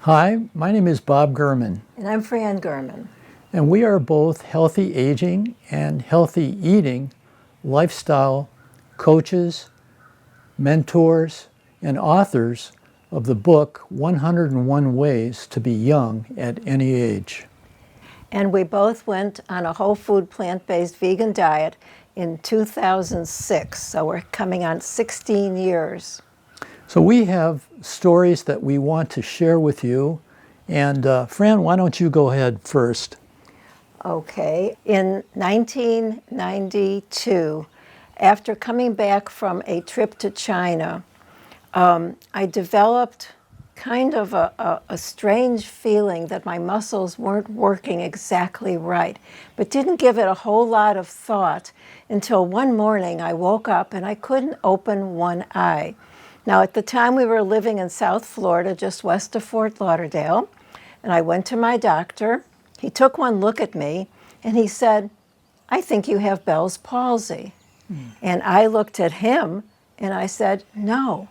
Hi, my name is Bob German, And I'm Fran German. and we are both healthy aging and healthy eating lifestyle coaches, mentors, and authors of the book 101 Ways to Be Young at Any Age. And we both went on a whole food, plant-based vegan diet in 2006. So we're coming on 16 years. So we have stories that we want to share with you. And Fran, why don't you go ahead first? Okay. In 1992, after coming back from a trip to China, I developed kind of a strange feeling that my muscles weren't working exactly right, but didn't give it a whole lot of thought until one morning I woke up and I couldn't open one eye. Now, at the time, we were living in South Florida, just west of Fort Lauderdale, and I went to my doctor. He took one look at me, and he said, "I think you have Bell's palsy." And I looked at him, and I said, "No,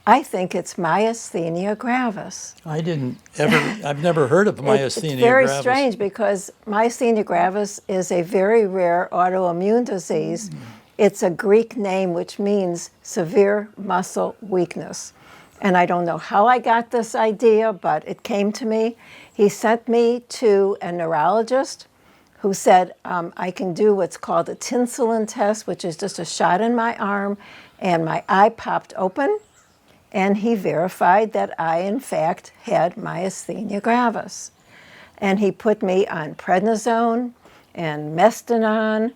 I think it's Myasthenia Gravis." I've never heard of Myasthenia Gravis. It's very strange because Myasthenia Gravis is a very rare autoimmune disease. It's a Greek name which means severe muscle weakness. And I don't know how I got this idea, but it came to me. He sent me to a neurologist who said I can do what's called a tinselin test, which is just a shot in my arm, and my eye popped open, and he verified that I, in fact, had Myasthenia Gravis. And he put me on prednisone and mestinon,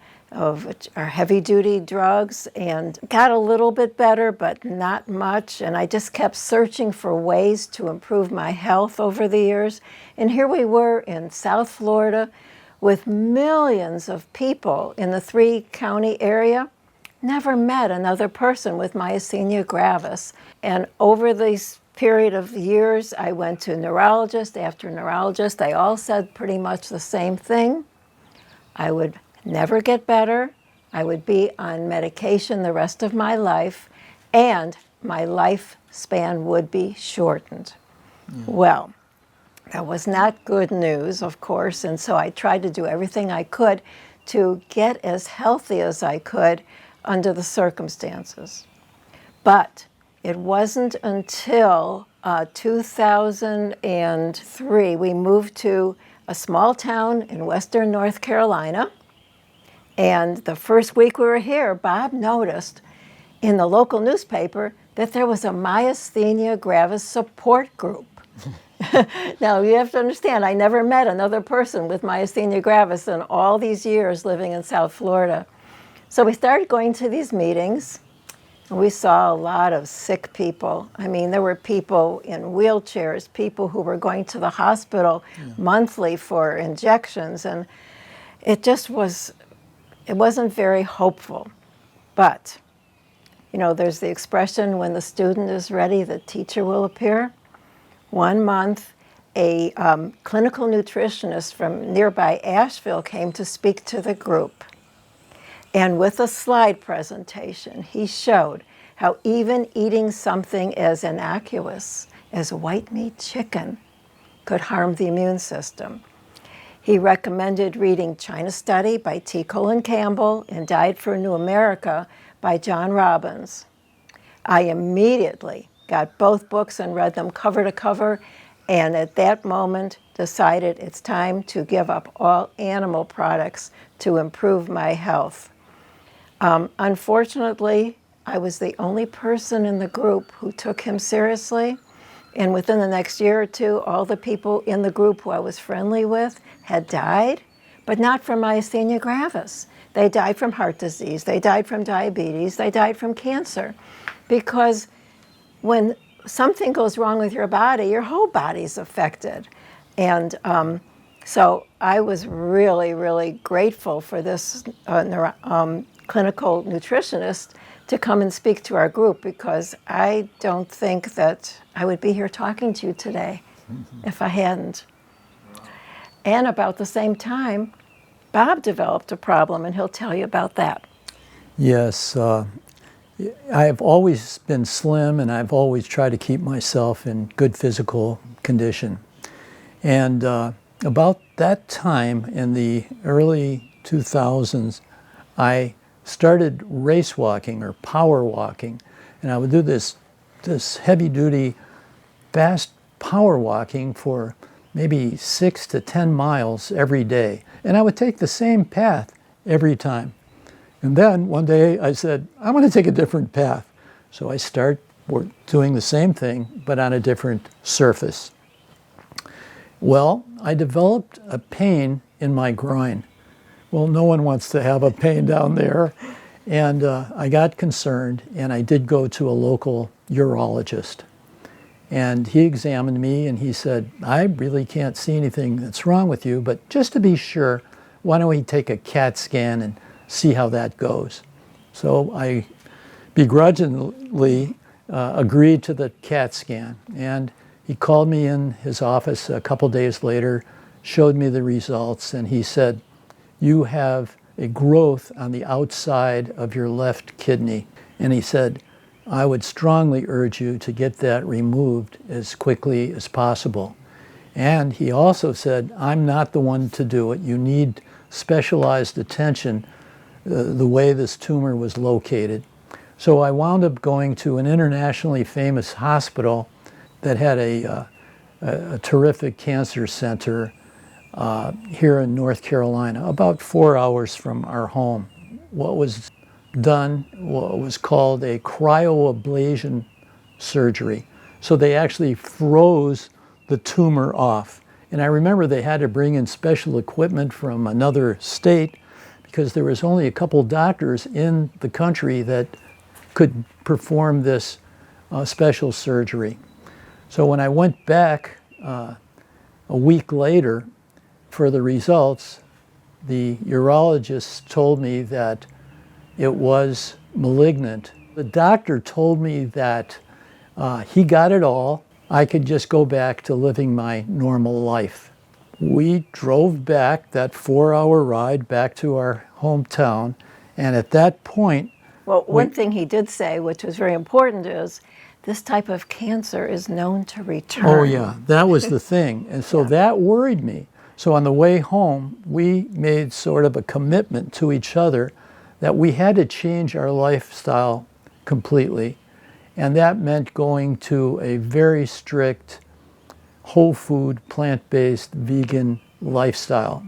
which are heavy-duty drugs, and got a little bit better, but not much. And I just kept searching for ways to improve my health over the years. And here we were in South Florida with millions of people in the three-county area. Never met another person with Myasthenia Gravis. And over this period of years, I went to neurologist after neurologist. They all said pretty much the same thing. I would never get better. I would be on medication the rest of my life, and my lifespan would be shortened. Well, that was not good news, of course, and so I tried to do everything I could to get as healthy as I could under the circumstances. But it wasn't until 2003 we moved to a small town in western North Carolina. And the first week we were here, Bob noticed in the local newspaper that there was a Myasthenia Gravis support group. Now, you have to understand, I never met another person with Myasthenia Gravis in all these years living in South Florida. So we started going to these meetings, and we saw a lot of sick people. I mean, there were people in wheelchairs, people who were going to the hospital monthly for injections, and it just was... It wasn't very hopeful, but, you know, there's the expression, when the student is ready, the teacher will appear. One month, a clinical nutritionist from nearby Asheville came to speak to the group. And with a slide presentation, he showed how even eating something as innocuous as white meat chicken could harm the immune system. He recommended reading China Study by T. Colin Campbell and Diet for a New America by John Robbins. I immediately got both books and read them cover to cover, and at that moment decided it's time to give up all animal products to improve my health. Unfortunately, I was the only person in the group who took him seriously. And within the next year or two, all the people in the group who I was friendly with had died, but not from Myasthenia Gravis. They died from heart disease, they died from diabetes, they died from cancer. Because when something goes wrong with your body, your whole body's affected. And so I was really, really grateful for this clinical nutritionist to come and speak to our group, because I don't think that I would be here talking to you today if I hadn't. And about the same time, Bob developed a problem, and he'll tell you about that. Yes, I've always been slim, and I've always tried to keep myself in good physical condition. And about that time in the early 2000s, I started race walking or power walking. And I would do this heavy-duty, fast power walking for maybe 6 to 10 miles every day. And I would take the same path every time. And then one day I said, I want to take a different path. So I start doing the same thing, but on a different surface. Well, I developed a pain in my groin. Well, no one wants to have a pain down there. And I got concerned, and I did go to a local urologist. And he examined me, and he said, I really can't see anything that's wrong with you, but just to be sure, why don't we take a CAT scan and see how that goes. So I begrudgingly agreed to the CAT scan. And he called me in his office a couple days later, showed me the results, and he said, you have a growth on the outside of your left kidney. And he said, I would strongly urge you to get that removed as quickly as possible. And he also said, I'm not the one to do it. You need specialized attention the way this tumor was located. So I wound up going to an internationally famous hospital that had a terrific cancer center here in North Carolina, about 4 hours from our home. What was done what was called a cryoablation surgery. So they actually froze the tumor off. And I remember they had to bring in special equipment from another state because there was only a couple doctors in the country that could perform this special surgery. So when I went back a week later for the results, the urologist told me that it was malignant. The doctor told me that he got it all. I could just go back to living my normal life. We drove back that 4-hour ride back to our hometown, and at that point... Well, one thing he did say, which was very important, is this type of cancer is known to return. Oh yeah, that was the thing. And so that worried me. So on the way home, we made sort of a commitment to each other that we had to change our lifestyle completely. And that meant going to a very strict whole food, plant-based, vegan lifestyle.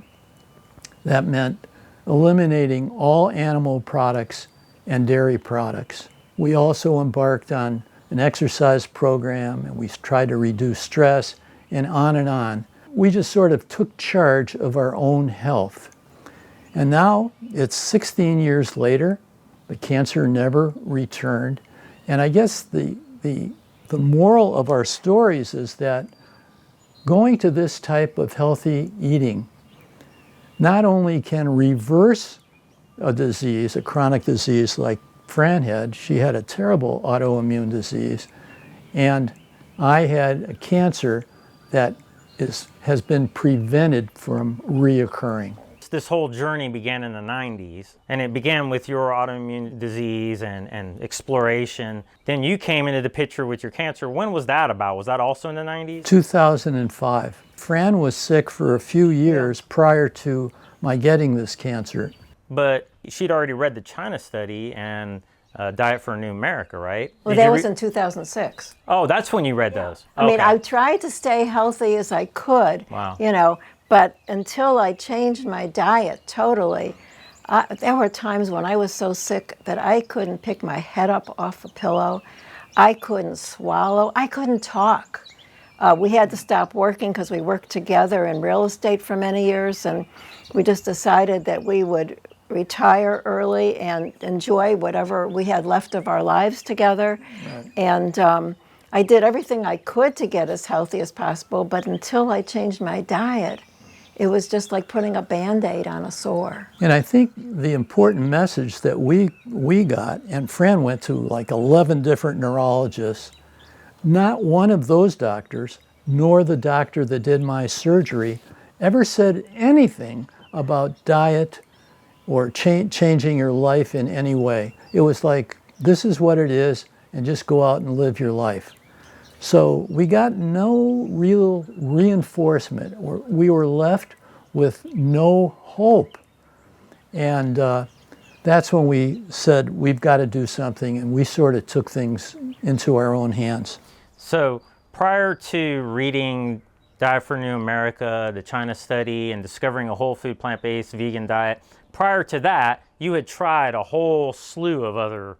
That meant eliminating all animal products and dairy products. We also embarked on an exercise program, and we tried to reduce stress, and on and on. We just sort of took charge of our own health. And now it's 16 years later, the cancer never returned. And I guess the moral of our stories is that going to this type of healthy eating not only can reverse a disease, a chronic disease like Fran had. She had a terrible autoimmune disease, and I had a cancer that has been prevented from reoccurring. This whole journey began in the 90s, and it began with your autoimmune disease and exploration. Then you came into the picture with your cancer. When was that about? Was that also in the 90s? 2005. Fran was sick for a few years prior to my getting this cancer. But she'd already read the China study and Diet for a New America, right? Well, that was in 2006. Oh, that's when you read those. I mean, I tried to stay healthy as I could, Wow. you know, but until I changed my diet totally, there were times when I was so sick that I couldn't pick my head up off a pillow. I couldn't swallow. I couldn't talk. We had to stop working because we worked together in real estate for many years, and we just decided that we would retire early and enjoy whatever we had left of our lives together. Right. And I did everything I could to get as healthy as possible, but until I changed my diet, it was just like putting a Band-Aid on a sore. And I think the important message that we got, and Fran went to like 11 different neurologists, not one of those doctors, nor the doctor that did my surgery, ever said anything about diet or changing your life in any way. It was like this is what it is, and just go out and live your life. So we got no real reinforcement. We were left with no hope. And that's when we said, we've got to do something, and we sort of took things into our own hands. So prior to reading Diet for New America, the China study, and discovering a whole food, plant-based, vegan diet, prior to that, you had tried a whole slew of other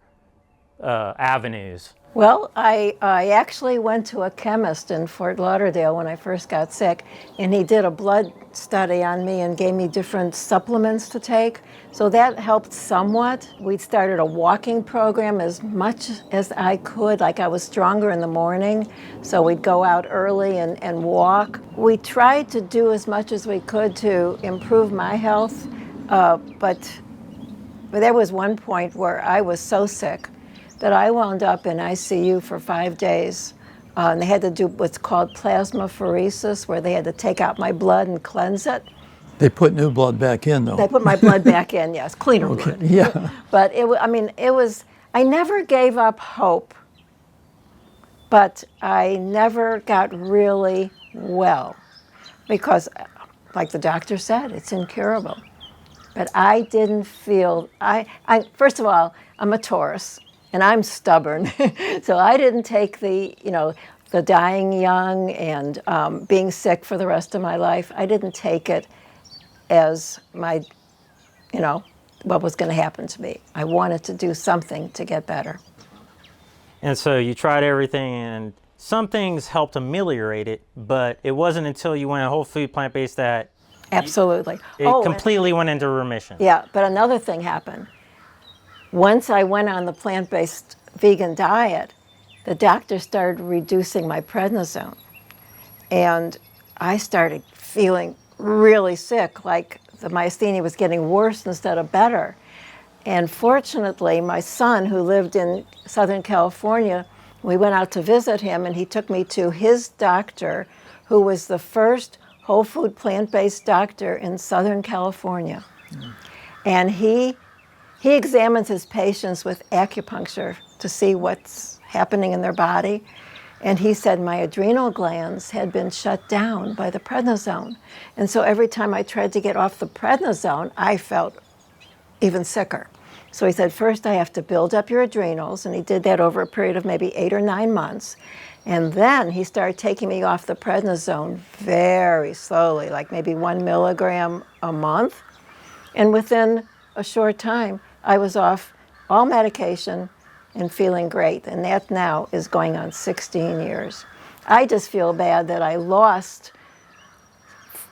avenues. Well, I actually went to a chemist in Fort Lauderdale when I first got sick, and he did a blood study on me and gave me different supplements to take. So that helped somewhat. We started a walking program as much as I could, like I was stronger in the morning, so we'd go out early and walk. We tried to do as much as we could to improve my health, but there was one point where I was so sick that I wound up in ICU for 5 days. And they had to do what's called plasmapheresis, where they had to take out my blood and cleanse it. They put new blood back in, though. They put my blood back in, yes, cleaner Okay, blood. yeah. But I never gave up hope, but I never got really well because, like the doctor said, it's incurable. But I didn't feel, first of all, I'm a Taurus. And I'm stubborn, so I didn't take the dying young and being sick for the rest of my life. I didn't take it as my, what was going to happen to me. I wanted to do something to get better. And so you tried everything, and some things helped ameliorate it, but it wasn't until you went whole food, plant-based that Absolutely. it completely went into remission. Yeah, but another thing happened. Once I went on the plant-based vegan diet, the doctor started reducing my prednisone. And I started feeling really sick, like the myasthenia was getting worse instead of better. And fortunately, my son, who lived in Southern California, we went out to visit him, and he took me to his doctor, who was the first whole food plant-based doctor in Southern California. And he examines his patients with acupuncture to see what's happening in their body. And he said my adrenal glands had been shut down by the prednisone. And so every time I tried to get off the prednisone, I felt even sicker. So he said, first I have to build up your adrenals, and he did that over a period of maybe 8 or 9 months. And then he started taking me off the prednisone very slowly, like maybe 1 milligram a month. And within a short time, I was off all medication and feeling great, and that now is going on 16 years. I just feel bad that I lost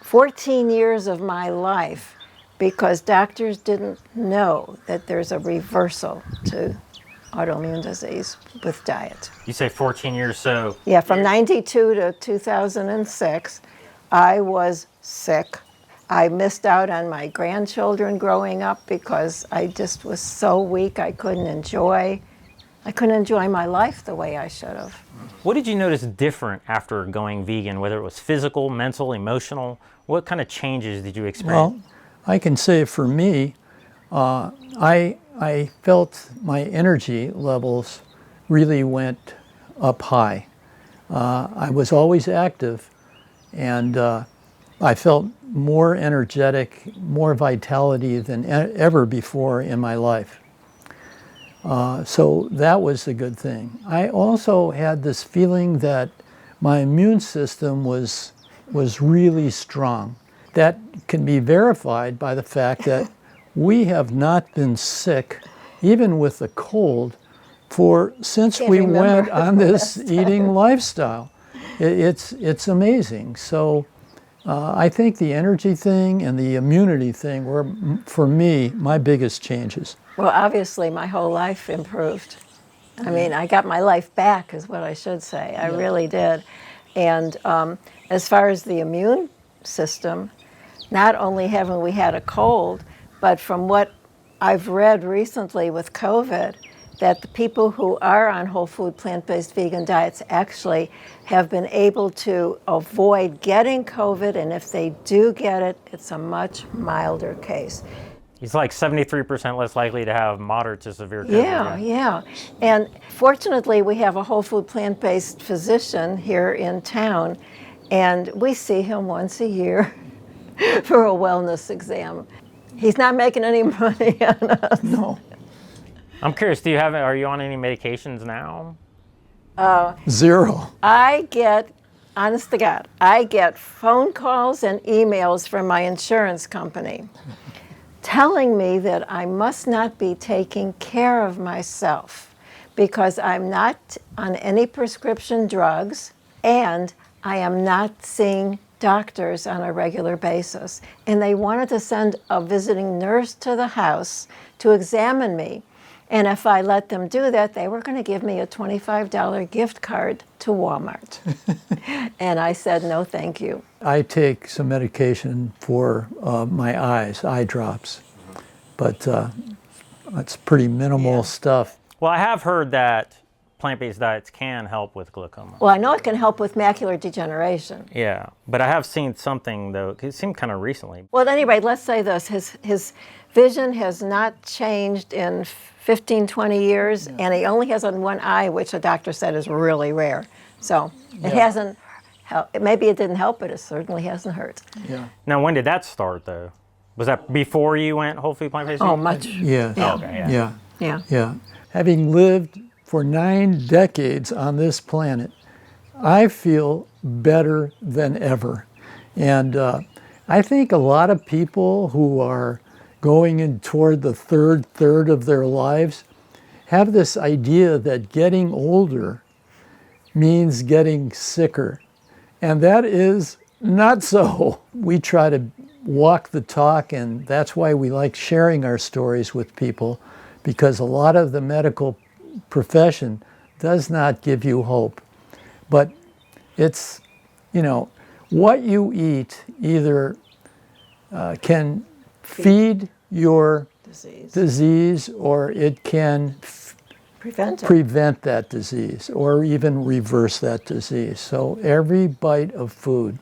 14 years of my life because doctors didn't know that there's a reversal to autoimmune disease with diet. You say 14 years, so... Yeah, from 92 to 2006, I was sick. I missed out on my grandchildren growing up because I just was so weak I couldn't enjoy my life the way I should have. What did you notice different after going vegan, whether it was physical, mental, emotional? What kind of changes did you experience? Well, I can say for me, I felt my energy levels really went up high. I was always active, and I felt more energetic, more vitality than ever before in my life. So that was a good thing. I also had this feeling that my immune system was really strong. That can be verified by the fact that we have not been sick, even with a cold, since we went on this eating lifestyle. It's amazing. So I think the energy thing and the immunity thing were, for me, my biggest changes. Well, obviously, my whole life improved. I mean, I got my life back, is what I should say. I really did. And as far as the immune system, not only haven't we had a cold, but from what I've read recently with COVID, that the people who are on whole food, plant-based vegan diets actually have been able to avoid getting COVID, and if they do get it, it's a much milder case. He's like 73% less likely to have moderate to severe COVID. Yeah. And fortunately, we have a whole food plant-based physician here in town, and we see him once a year for a wellness exam. He's not making any money on us. No. I'm curious, are you on any medications now? Zero. Honest to God, I get phone calls and emails from my insurance company telling me that I must not be taking care of myself because I'm not on any prescription drugs and I am not seeing doctors on a regular basis. And they wanted to send a visiting nurse to the house to examine me. And if I let them do that, they were going to give me a $25 gift card to Walmart. And I said, no, thank you. I take some medication for my eyes, eye drops, but it's pretty minimal stuff. Well, I have heard that plant-based diets can help with glaucoma. Well, I know it can help with macular degeneration. Yeah, but I have seen something, though, it seemed kind of recently. Well, at any rate, let's say this. His vision has not changed in 15, 20 years, and he only has on one eye, which the doctor said is really rare. So it hasn't helped. Maybe it didn't help, but it certainly hasn't hurt. Yeah. Now, when did that start, though? Was that before you went whole food plant-based? Oh, much. Yeah. Oh, okay, Yeah. Having lived for 9 decades on this planet, I feel better than ever. And I think a lot of people who are going in toward the third of their lives have this idea that getting older means getting sicker. And that is not so. We try to walk the talk, and that's why we like sharing our stories with people, because a lot of the medical profession does not give you hope. But it's, what you eat either can feed your disease or it can prevent that disease or even reverse that disease. So every bite of food,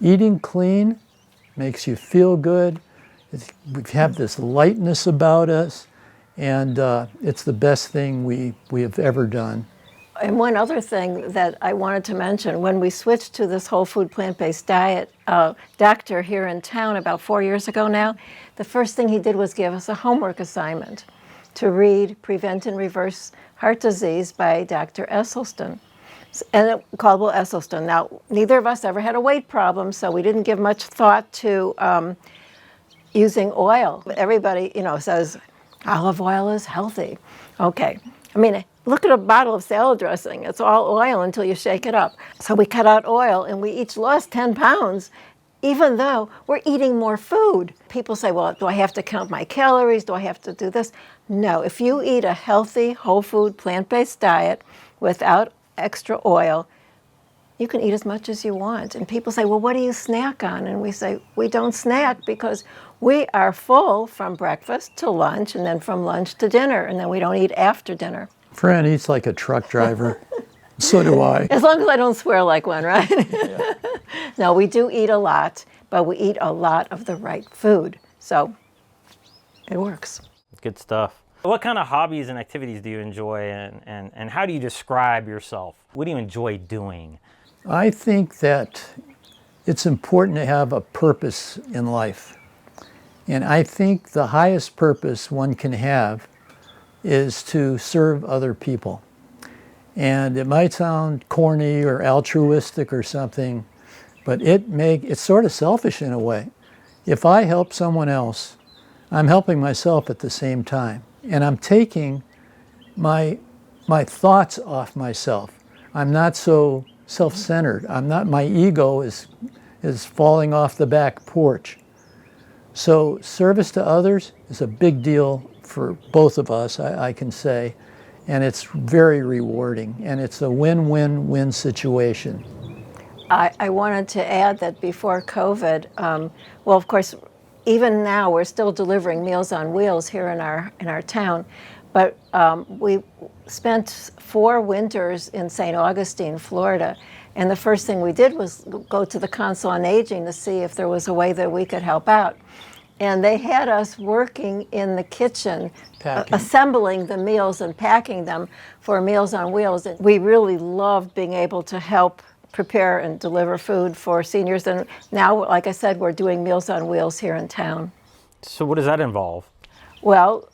eating clean makes you feel good. We have this lightness about us, and it's the best thing we have ever done. And one other thing that I wanted to mention, when we switched to this whole food plant-based diet, doctor here in town about 4 years ago now, the first thing he did was give us a homework assignment to read Prevent and Reverse Heart Disease by Dr. Esselstyn. And called Esselstyn. Now, neither of us ever had a weight problem, so we didn't give much thought to using oil. Everybody, says olive oil is healthy. Okay. I mean, look at a bottle of salad dressing. It's all oil until you shake it up. So we cut out oil, and we each lost 10 pounds, even though we're eating more food. People say, well, do I have to count my calories? Do I have to do this? No. If you eat a healthy, whole food, plant-based diet without extra oil, you can eat as much as you want. And people say, well, what do you snack on? And we say, we don't snack because we are full from breakfast to lunch, and then from lunch to dinner, and then we don't eat after dinner. Fran eats like a truck driver. So do I. As long as I don't swear like one, right? Yeah. No, we do eat a lot, but we eat a lot of the right food. So it works. Good stuff. What kind of hobbies and activities do you enjoy, and how do you describe yourself? What do you enjoy doing? I think that it's important to have a purpose in life. And I think the highest purpose one can have is to serve other people. And it might sound corny or altruistic or something, but it's sort of selfish in a way. If I help someone else, I'm helping myself at the same time. And I'm taking my thoughts off myself. I'm not so self-centered. My ego is falling off the back porch. So service to others is a big deal for both of us, I can say, and it's very rewarding, and it's a win-win-win situation. I wanted to add that before COVID, well, of course, even now we're still delivering Meals on Wheels here in our town, but we spent 4 winters in St. Augustine, Florida, and the first thing we did was go to the Council on Aging to see if there was a way that we could help out. And they had us working in the kitchen, Packing. assembling the meals and packing them for Meals on Wheels. And we really loved being able to help prepare and deliver food for seniors. And now, like I said, we're doing Meals on Wheels here in town. So what does that involve? Well,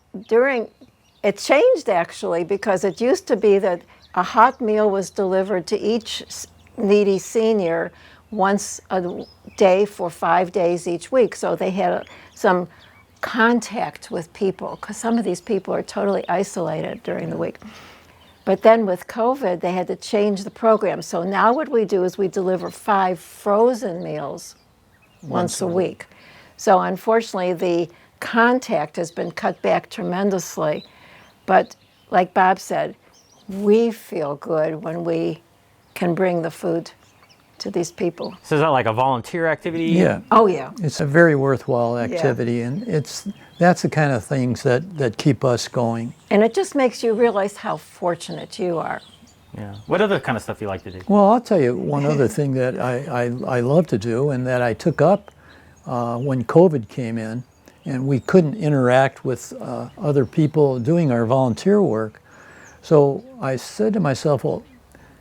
it changed actually, because it used to be that a hot meal was delivered to each needy senior once a day for 5 days each week. So they had some contact with people, because some of these people are totally isolated during the week. But then with COVID, they had to change the program. So now what we do is we deliver 5 frozen meals once a week. So unfortunately, the contact has been cut back tremendously. But like Bob said, we feel good when we can bring the food to these people. So is that like a volunteer activity? Yeah. Oh, yeah. It's a very worthwhile activity, and that's the kind of things that keep us going. And it just makes you realize how fortunate you are. Yeah. What other kind of stuff you like to do? Well, I'll tell you one other thing that I love to do, and that I took up when COVID came in, and we couldn't interact with other people doing our volunteer work. So I said to myself, well,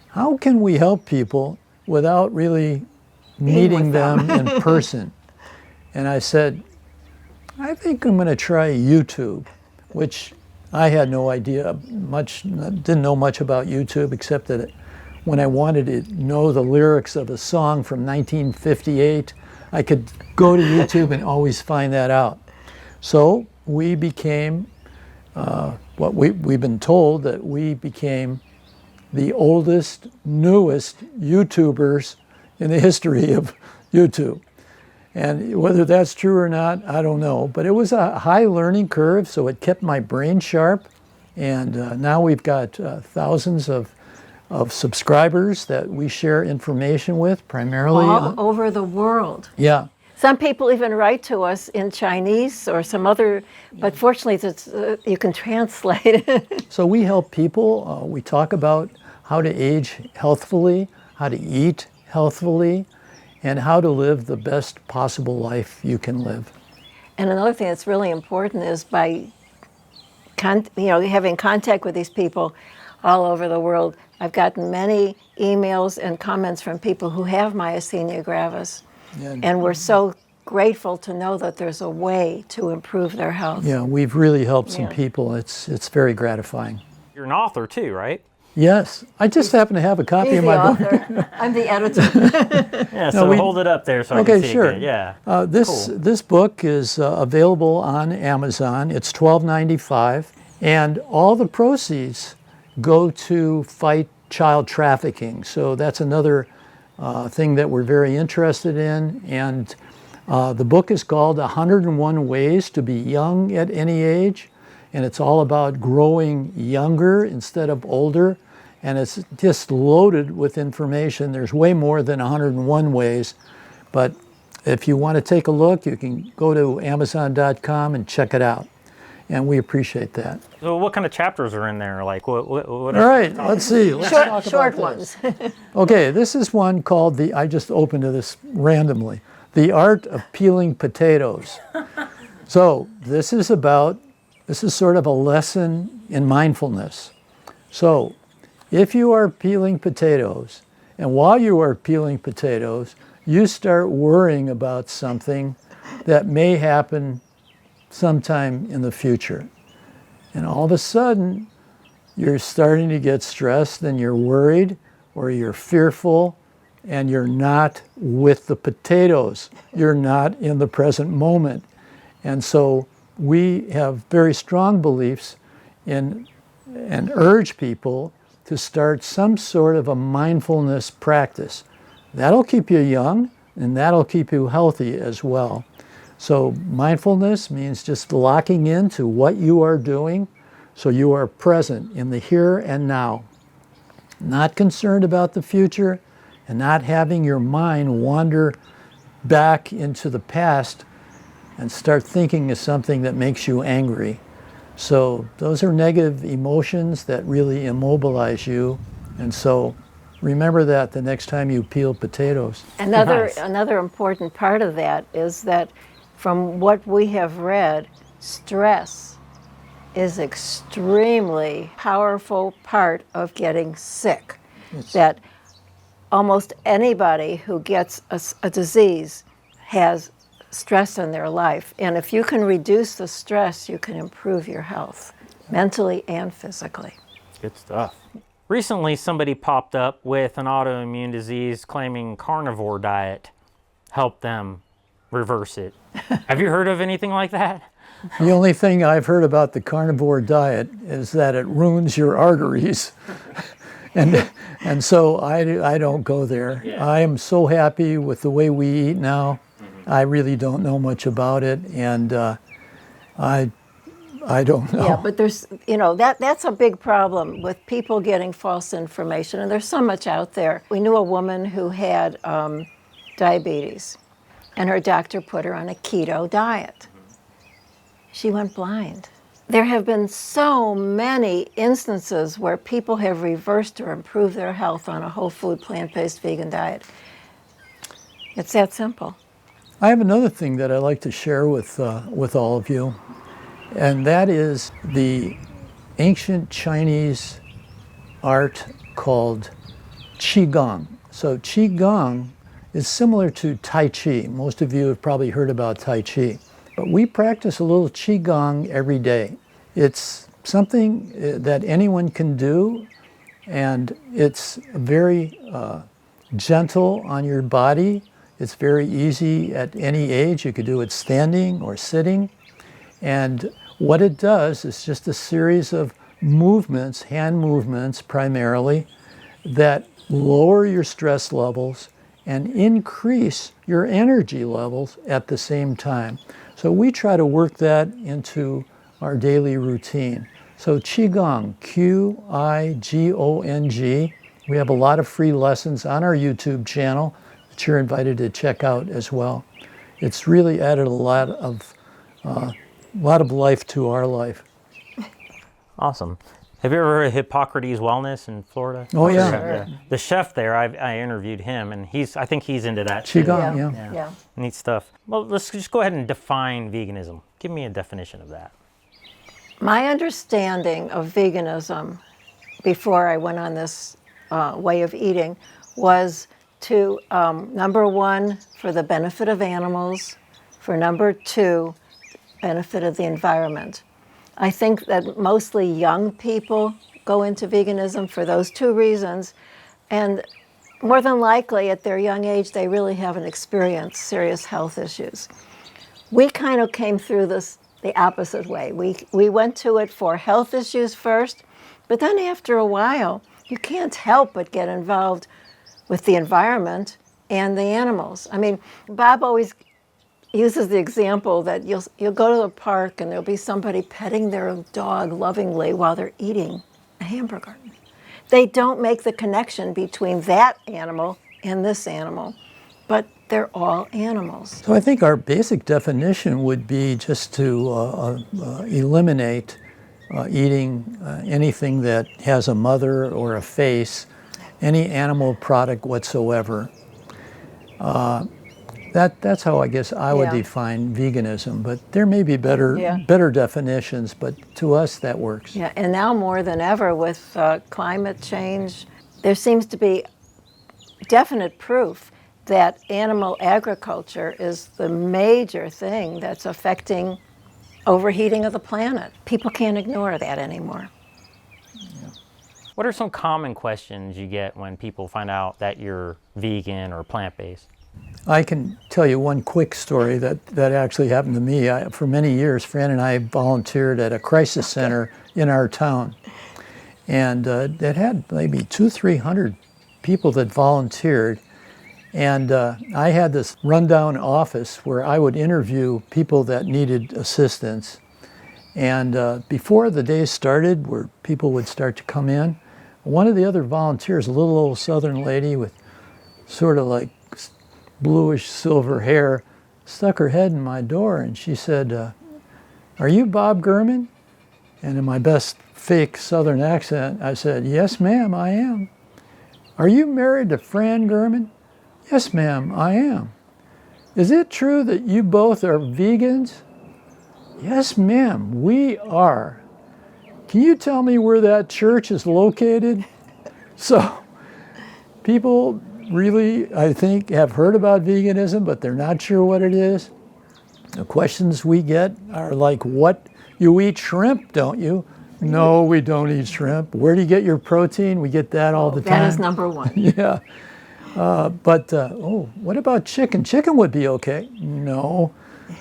how can we help people without really meeting them in person? And I said, I think I'm going to try YouTube, which I had no idea didn't know much about YouTube, except that when I wanted to know the lyrics of a song from 1958, I could go to YouTube and always find that out. So we became, we've been told that we became the oldest, newest YouTubers in the history of YouTube. And whether that's true or not, I don't know. But it was a high learning curve, so it kept my brain sharp. And now we've got thousands of subscribers that we share information with, primarily. All over the world. Yeah. Some people even write to us in Chinese or some other, but fortunately you can translate it. So we help people. We talk about how to age healthfully, how to eat healthfully, and how to live the best possible life you can live. And another thing that's really important is by having contact with these people all over the world. I've gotten many emails and comments from people who have myasthenia gravis. Yeah. And we're so grateful to know that there's a way to improve their health. Yeah, we've really helped some people. It's very gratifying. You're an author too, right? Yes, I just happen to have a copy He's of the my book. author. I'm the editor. Yeah, so hold it up there so I can see sure. it. Yeah. This book is available on Amazon. It's $12.95, and all the proceeds go to fight child trafficking. So that's another thing that we're very interested in. And the book is called 101 Ways to Be Young at Any Age, and it's all about growing younger instead of older. And it's just loaded with information. There's way more than 101 ways, but if you want to take a look, you can go to Amazon.com and check it out. And we appreciate that. So what kind of chapters are in there? Like what All right, let's see. Let's talk about Short this. ones. Okay, this is one called I just opened to this randomly, The Art of Peeling Potatoes. So this is sort of a lesson in mindfulness. So if you are peeling potatoes, and while you are peeling potatoes, you start worrying about something that may happen sometime in the future. And all of a sudden, you're starting to get stressed and you're worried or you're fearful and you're not with the potatoes. You're not in the present moment. And so we have very strong beliefs in and urge people to start some sort of a mindfulness practice. That'll keep you young and that'll keep you healthy as well. So mindfulness means just locking into what you are doing so you are present in the here and now. Not concerned about the future and not having your mind wander back into the past and start thinking of something that makes you angry. So those are negative emotions that really immobilize you. And so remember that the next time you peel potatoes. Another important part of that is that from what we have read, stress is extremely powerful part of getting sick. That almost anybody who gets a disease has stress in their life. And if you can reduce the stress, you can improve your health, mentally and physically. Good stuff. Recently, somebody popped up with an autoimmune disease claiming carnivore diet helped them reverse it. Have you heard of anything like that? The only thing I've heard about the carnivore diet is that it ruins your arteries. And so I don't go there. Yeah. I am so happy with the way we eat now. I really don't know much about it, and I don't know. Yeah, but there's, that's a big problem with people getting false information, and there's so much out there. We knew a woman who had diabetes, and her doctor put her on a keto diet. She went blind. There have been so many instances where people have reversed or improved their health on a whole food, plant-based, vegan diet. It's that simple. I have another thing that I'd like to share with all of you, and that is the ancient Chinese art called Qigong. So Qigong is similar to Tai Chi. Most of you have probably heard about Tai Chi. But we practice a little Qigong every day. It's something that anyone can do, and it's very gentle on your body. It's very easy at any age. You could do it standing or sitting. And what it does is just a series of movements, hand movements primarily, that lower your stress levels and increase your energy levels at the same time. So we try to work that into our daily routine. So Qigong, Qigong. We have a lot of free lessons on our YouTube channel that you're invited to check out as well. It's really added a lot of life to our life. Awesome. Have you ever heard of Hippocrates Wellness in Florida? Oh, yeah. Sure. The chef there, I interviewed him, and I think he's into that Qigong, too. yeah. Neat stuff. Well, let's just go ahead and define veganism. Give me a definition of that. My understanding of veganism before I went on this way of eating was to, number one, for the benefit of animals, for number two, benefit of the environment. I think that mostly young people go into veganism for those two reasons, and more than likely at their young age they really haven't experienced serious health issues. We kind of came through this the opposite way. We went to it for health issues first, but then after a while you can't help but get involved with the environment and the animals. I mean, Bob always uses the example that you'll go to the park and there'll be somebody petting their dog lovingly while they're eating a hamburger. They don't make the connection between that animal and this animal, but they're all animals. So I think our basic definition would be just to eliminate eating anything that has a mother or a face, any animal product whatsoever. That's how I guess I would define veganism, but there may be better definitions, but to us that works. Yeah, and now more than ever with climate change, there seems to be definite proof that animal agriculture is the major thing that's affecting overheating of the planet. People can't ignore that anymore. Yeah. What are some common questions you get when people find out that you're vegan or plant-based? I can tell you one quick story that actually happened to me. For many years, Fran and I volunteered at a crisis center in our town. And it had maybe 200-300 people that volunteered. And I had this rundown office where I would interview people that needed assistance. And before the day started, where people would start to come in, one of the other volunteers, a little old Southern lady with sort of like bluish silver hair, stuck her head in my door and she said, "Are you Bob German?" And in my best fake Southern accent, I said, "Yes, ma'am, I am." "Are you married to Fran German?" "Yes, ma'am, I am." is it true that you both are vegans? Yes, ma'am, we are. Can you tell me where that church is located? So people really, I think, have heard about veganism, but they're not sure what it is. The questions we get are like, what, you eat shrimp, don't you? No, we don't eat shrimp. Where do you get your protein? We get that all the time. That is number one. Yeah. What about chicken? Chicken would be okay. No.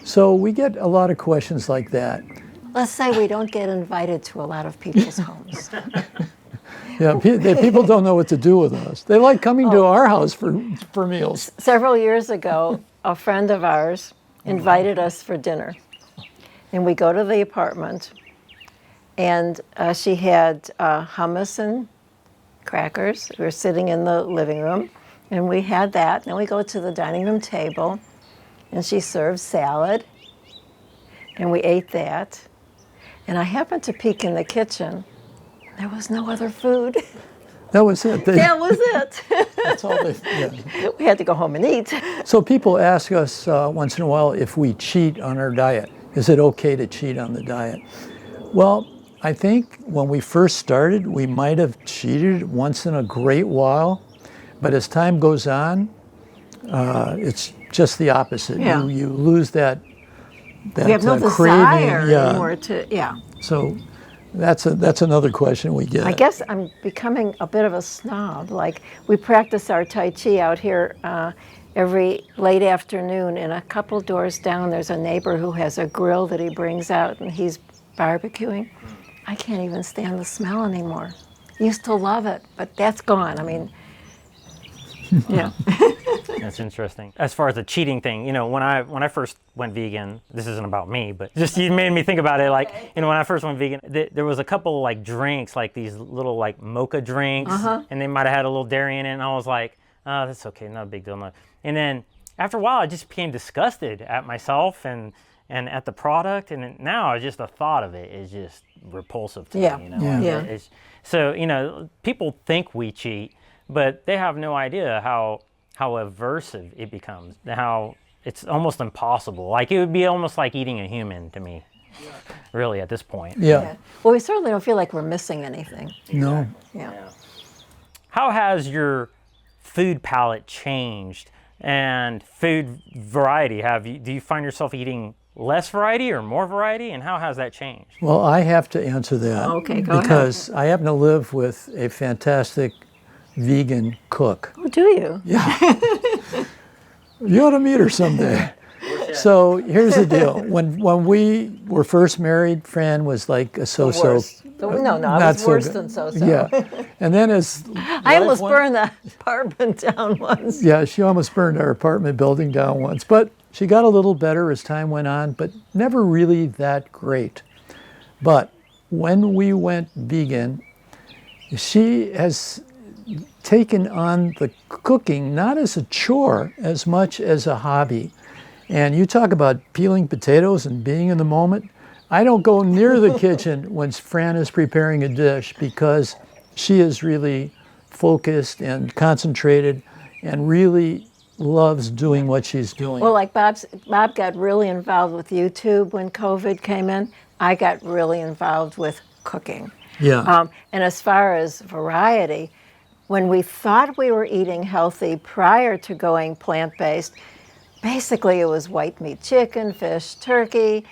So we get a lot of questions like that. Let's say we don't get invited to a lot of people's homes. Yeah, people don't know what to do with us. They like coming to our house for meals. Several years ago, a friend of ours invited us for dinner. And we go to the apartment, and she had hummus and crackers. We were sitting in the living room, and we had that. Then we go to the dining room table, and she served salad, and we ate that. And I happened to peek in the kitchen. There was no other food. That was it. That was it. That's all yeah. We had to go home and eat. So people ask us once in a while if we cheat on our diet. Is it okay to cheat on the diet? Well, I think when we first started, we might have cheated once in a great while. But as time goes on, it's just the opposite. Yeah. You lose that We have no desire anymore to, So that's another question we get. I guess I'm becoming a bit of a snob. Like, we practice our Tai Chi out here every late afternoon, and a couple doors down there's a neighbor who has a grill that he brings out, and he's barbecuing. I can't even stand the smell anymore. Used to love it, but that's gone. I mean, yeah. That's interesting. As far as the cheating thing, when I first went vegan, this isn't about me, but just you made me think about it. Like, when I first went vegan, there was a couple like drinks, like these little like mocha drinks, and they might have had a little dairy in it, and I was like, oh, that's okay, not a big deal. No. And then after a while, I just became disgusted at myself and at the product, and now just the thought of it is just repulsive to me. Yeah. So people think we cheat, but they have no idea how aversive it becomes, how it's almost impossible. Like, it would be almost like eating a human to me, really, at this point. Yeah. Well, we certainly don't feel like we're missing anything. No. Yeah. How has your food palate changed and food variety? Do you find yourself eating less variety or more variety, and how has that changed? Well, I have to answer that. Okay, go ahead. Because I happen to live with a fantastic vegan cook. Oh, do you? Yeah. You ought to meet her someday. So here's the deal. When we were first married, Fran was like a so-so. No, I was worse than so-so. Yeah. And then as I almost burned the apartment down once. Yeah, she almost burned our apartment building down once. But she got a little better as time went on, but never really that great. But when we went vegan, she has taken on the cooking not as a chore as much as a hobby. And you talk about peeling potatoes and being in the moment. I don't go near the kitchen when Fran is preparing a dish because she is really focused and concentrated and really loves doing what she's doing. Well, like Bob got really involved with YouTube when COVID came in. I got really involved with cooking. Yeah. And as far as variety, when we thought we were eating healthy prior to going plant-based, basically it was white meat chicken, fish, turkey,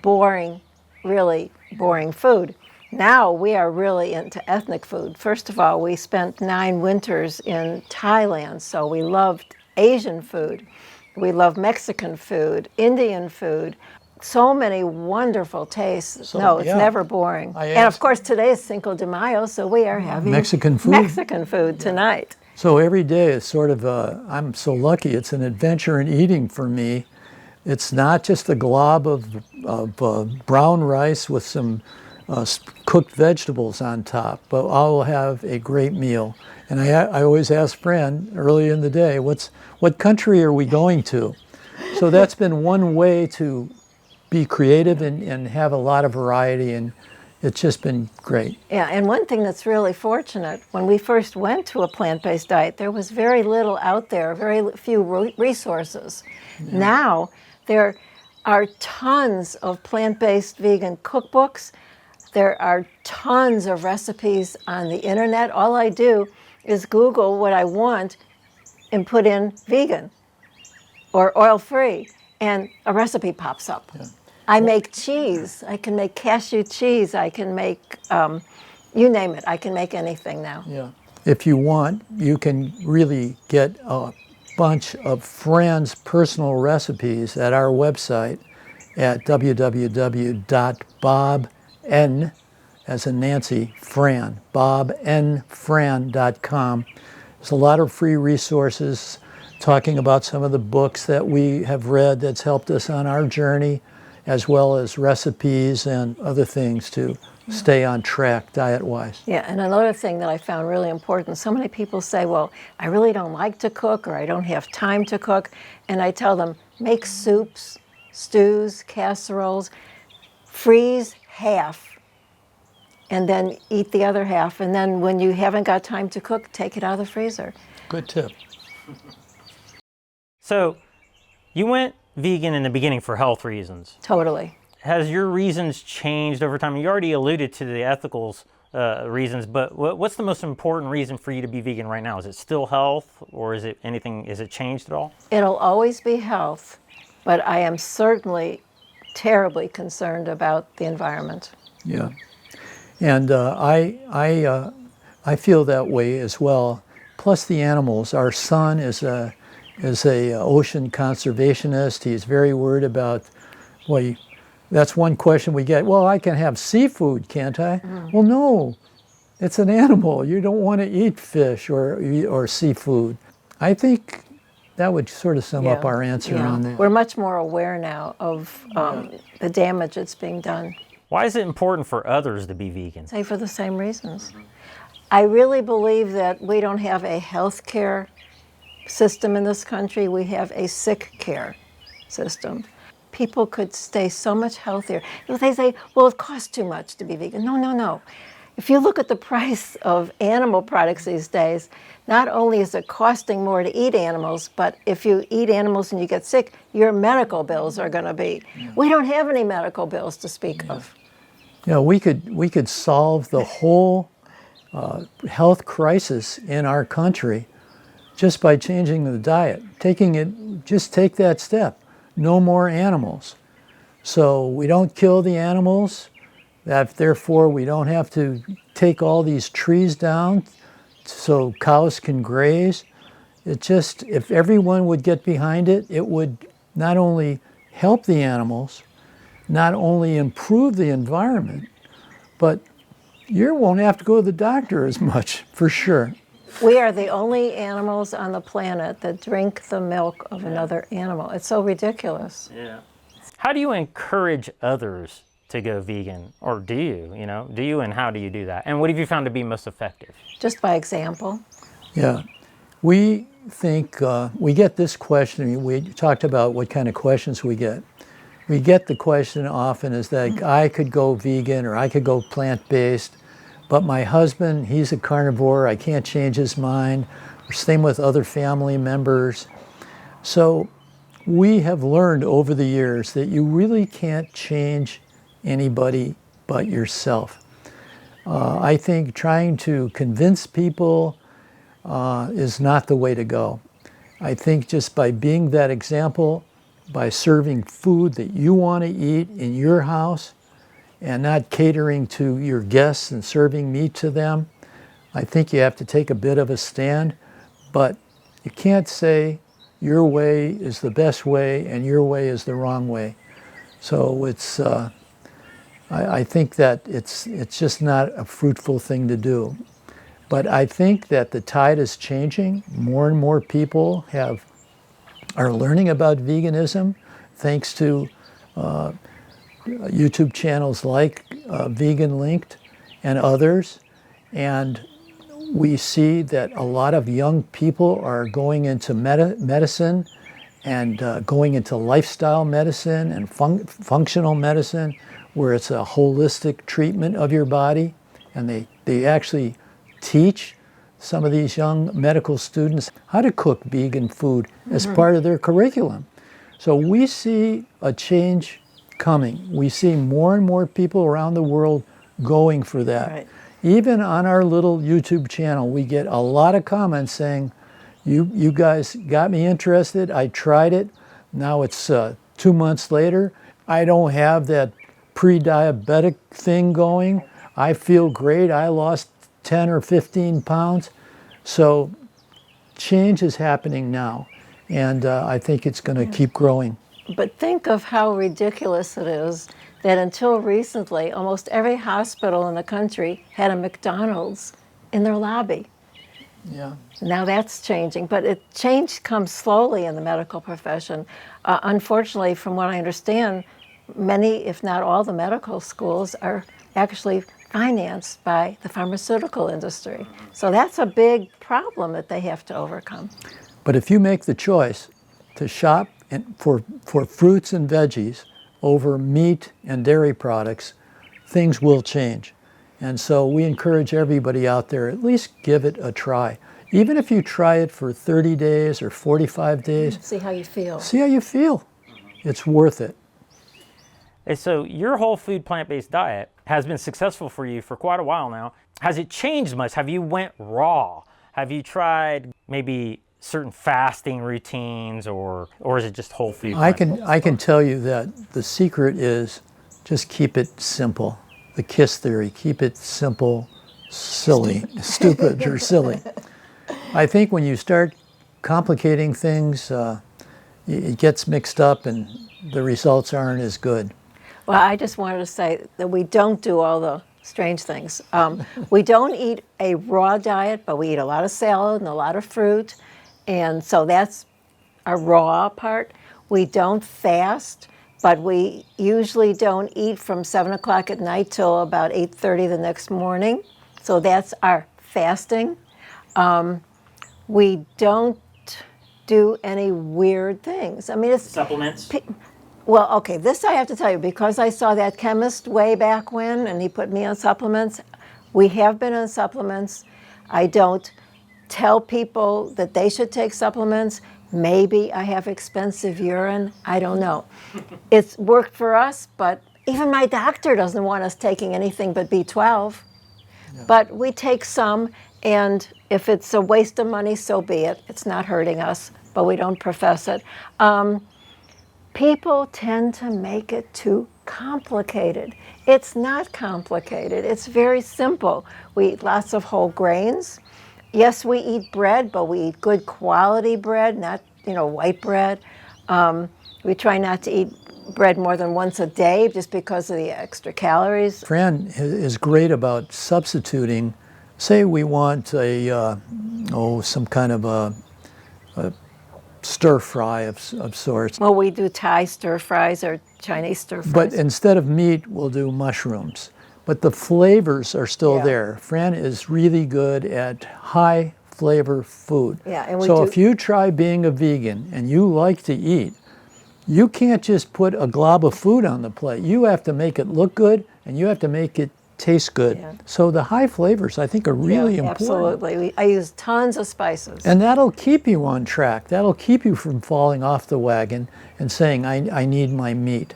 boring, really boring food. Now we are really into ethnic food. First of all, we spent 9 winters in Thailand, so we loved Asian food. We love Mexican food, Indian food. So many wonderful tastes. No, it's never boring. And of course, today is Cinco de Mayo, so we are having Mexican food tonight. So every day is sort of I'm so lucky, it's an adventure in eating for me. It's not just a glob of brown rice with some cooked vegetables on top, but I will have a great meal. And I always ask Fran early in the day, what country are we going to? So that's been one way to be creative and have a lot of variety it's just been great. Yeah, and one thing that's really fortunate, when we first went to a plant-based diet, there was very little out there, very few resources. Now, there are tons of plant-based vegan cookbooks. There are tons of recipes on the internet. All I do is Google what I want and put in vegan or oil-free, and a recipe pops up. Yeah. I make cheese. I can make cashew cheese. I can make, you name it. I can make anything now. Yeah. If you want, you can really get a bunch of Fran's personal recipes at our website at www.BobN, as in Nancy, Fran, BobNFran.com. There's a lot of free resources talking about some of the books that we have read that's helped us on our journey, as well as recipes and other things to stay on track diet-wise. Yeah, and another thing that I found really important, so many people say, well, I really don't like to cook, or I don't have time to cook, and I tell them, make soups, stews, casseroles, freeze half, and then eat the other half, and then when you haven't got time to cook, take it out of the freezer. Good tip. So, you went vegan in the beginning for health reasons. Totally. Has your reasons changed over time? You already alluded to the ethical reasons, but what's the most important reason for you to be vegan right now? Is it still health, or is it anything, is it changed at all? It'll always be health, but I am certainly terribly concerned about the environment. Yeah. And I feel that way as well. Plus the animals. Our son is a ocean conservationist. He's very worried about, well, that's one question we get. Well, I can have seafood, can't I? Well, no, it's an animal. You don't want to eat fish or seafood. I think that would sort of sum up our answer on that. We're much more aware now of the damage that's being done. Why is it important for others to be vegan? Say for the same reasons. I really believe that we don't have a health care system in this country. We have a sick care system. People could stay so much healthier. They say, well, it costs too much to be vegan. No, no, no. If you look at the price of animal products these days, not only is it costing more to eat animals, but if you eat animals and you get sick, your medical bills are going to be. We don't have any medical bills to speak of. You know, we could solve the whole health crisis in our country just by changing the diet. Just take that step. No more animals. So we don't kill the animals. Therefore, we don't have to take all these trees down so cows can graze. If everyone would get behind it, it would not only help the animals, not only improve the environment, but you won't have to go to the doctor as much, for sure. We are the only animals on the planet that drink the milk of another animal. It's so ridiculous. Yeah. How do you encourage others to go vegan? Or do you, do you, and how do you do that? And what have you found to be most effective? Just by example. Yeah. We think, we get this question, we talked about what kind of questions we get. We get the question often is that I could go vegan or I could go plant-based, but my husband, he's a carnivore, I can't change his mind. Same with other family members. So we have learned over the years that you really can't change anybody but yourself. I think trying to convince people is not the way to go. I think just by being that example, by serving food that you want to eat in your house and not catering to your guests and serving meat to them, I think you have to take a bit of a stand, but you can't say your way is the best way and your way is the wrong way. So it's, I think that it's just not a fruitful thing to do. But I think that the tide is changing. More and more people are learning about veganism thanks to YouTube channels like Vegan Linked and others. And we see that a lot of young people are going into medicine and going into lifestyle medicine and functional medicine, where it's a holistic treatment of your body, and they actually teach some of these young medical students how to cook vegan food as part of their curriculum. So we see a change coming. We see more and more people around the world going for that. Right. Even on our little YouTube channel, we get a lot of comments saying, you guys got me interested, I tried it, now it's 2 months later, I don't have that pre-diabetic thing going, I feel great, I lost 10 or 15 pounds. So change is happening now, and I think it's going to keep growing. But think of how ridiculous it is that until recently, almost every hospital in the country had a McDonald's in their lobby. Yeah. Now that's changing, but change comes slowly in the medical profession. Unfortunately, from what I understand, many, if not all, the medical schools are actually financed by the pharmaceutical industry. So that's a big problem that they have to overcome. But if you make the choice to shop for fruits and veggies over meat and dairy products, things will change. And so we encourage everybody out there, at least give it a try. Even if you try it for 30 days or 45 days. See how you feel. See how you feel. It's worth it. And so your whole food plant-based diet has been successful for you for quite a while now. Has it changed much? Have you went raw? Have you tried maybe certain fasting routines, or is it just whole food? I can tell you that the secret is just keep it simple. The KISS theory, keep it simple, silly, stupid or silly. I think when you start complicating things, it gets mixed up and the results aren't as good. Well, I just wanted to say that we don't do all the strange things. We don't eat a raw diet, but we eat a lot of salad and a lot of fruit. And so that's a raw part. We don't fast, but we usually don't eat from 7 o'clock at night till about 8:30 the next morning. So that's our fasting. We don't do any weird things. I mean, it's Supplements? Well, okay, this I have to tell you, because I saw that chemist way back when, and he put me on supplements. We have been on supplements. I don't tell people that they should take supplements. Maybe I have expensive urine. I don't know. It's worked for us, but even my doctor doesn't want us taking anything but B12. Yeah. But we take some, and if it's a waste of money, so be it. It's not hurting us, but we don't profess it. People tend to make it too complicated. It's not complicated. It's very simple. We eat lots of whole grains. Yes, we eat bread, but we eat good quality bread, not, white bread. We try not to eat bread more than once a day just because of the extra calories. Fran is great about substituting. Say we want some kind of a stir fry of sorts. Well, we do Thai stir fries or Chinese stir fries. But instead of meat, we'll do mushrooms. But the flavors are still there. Fran is really good at high flavor food. Yeah, and so if you try being a vegan and you like to eat, you can't just put a glob of food on the plate. You have to make it look good and you have to make it taste good. Yeah. So the high flavors, I think, are really important. Absolutely. I use tons of spices. And that'll keep you on track. That'll keep you from falling off the wagon and saying, I need my meat.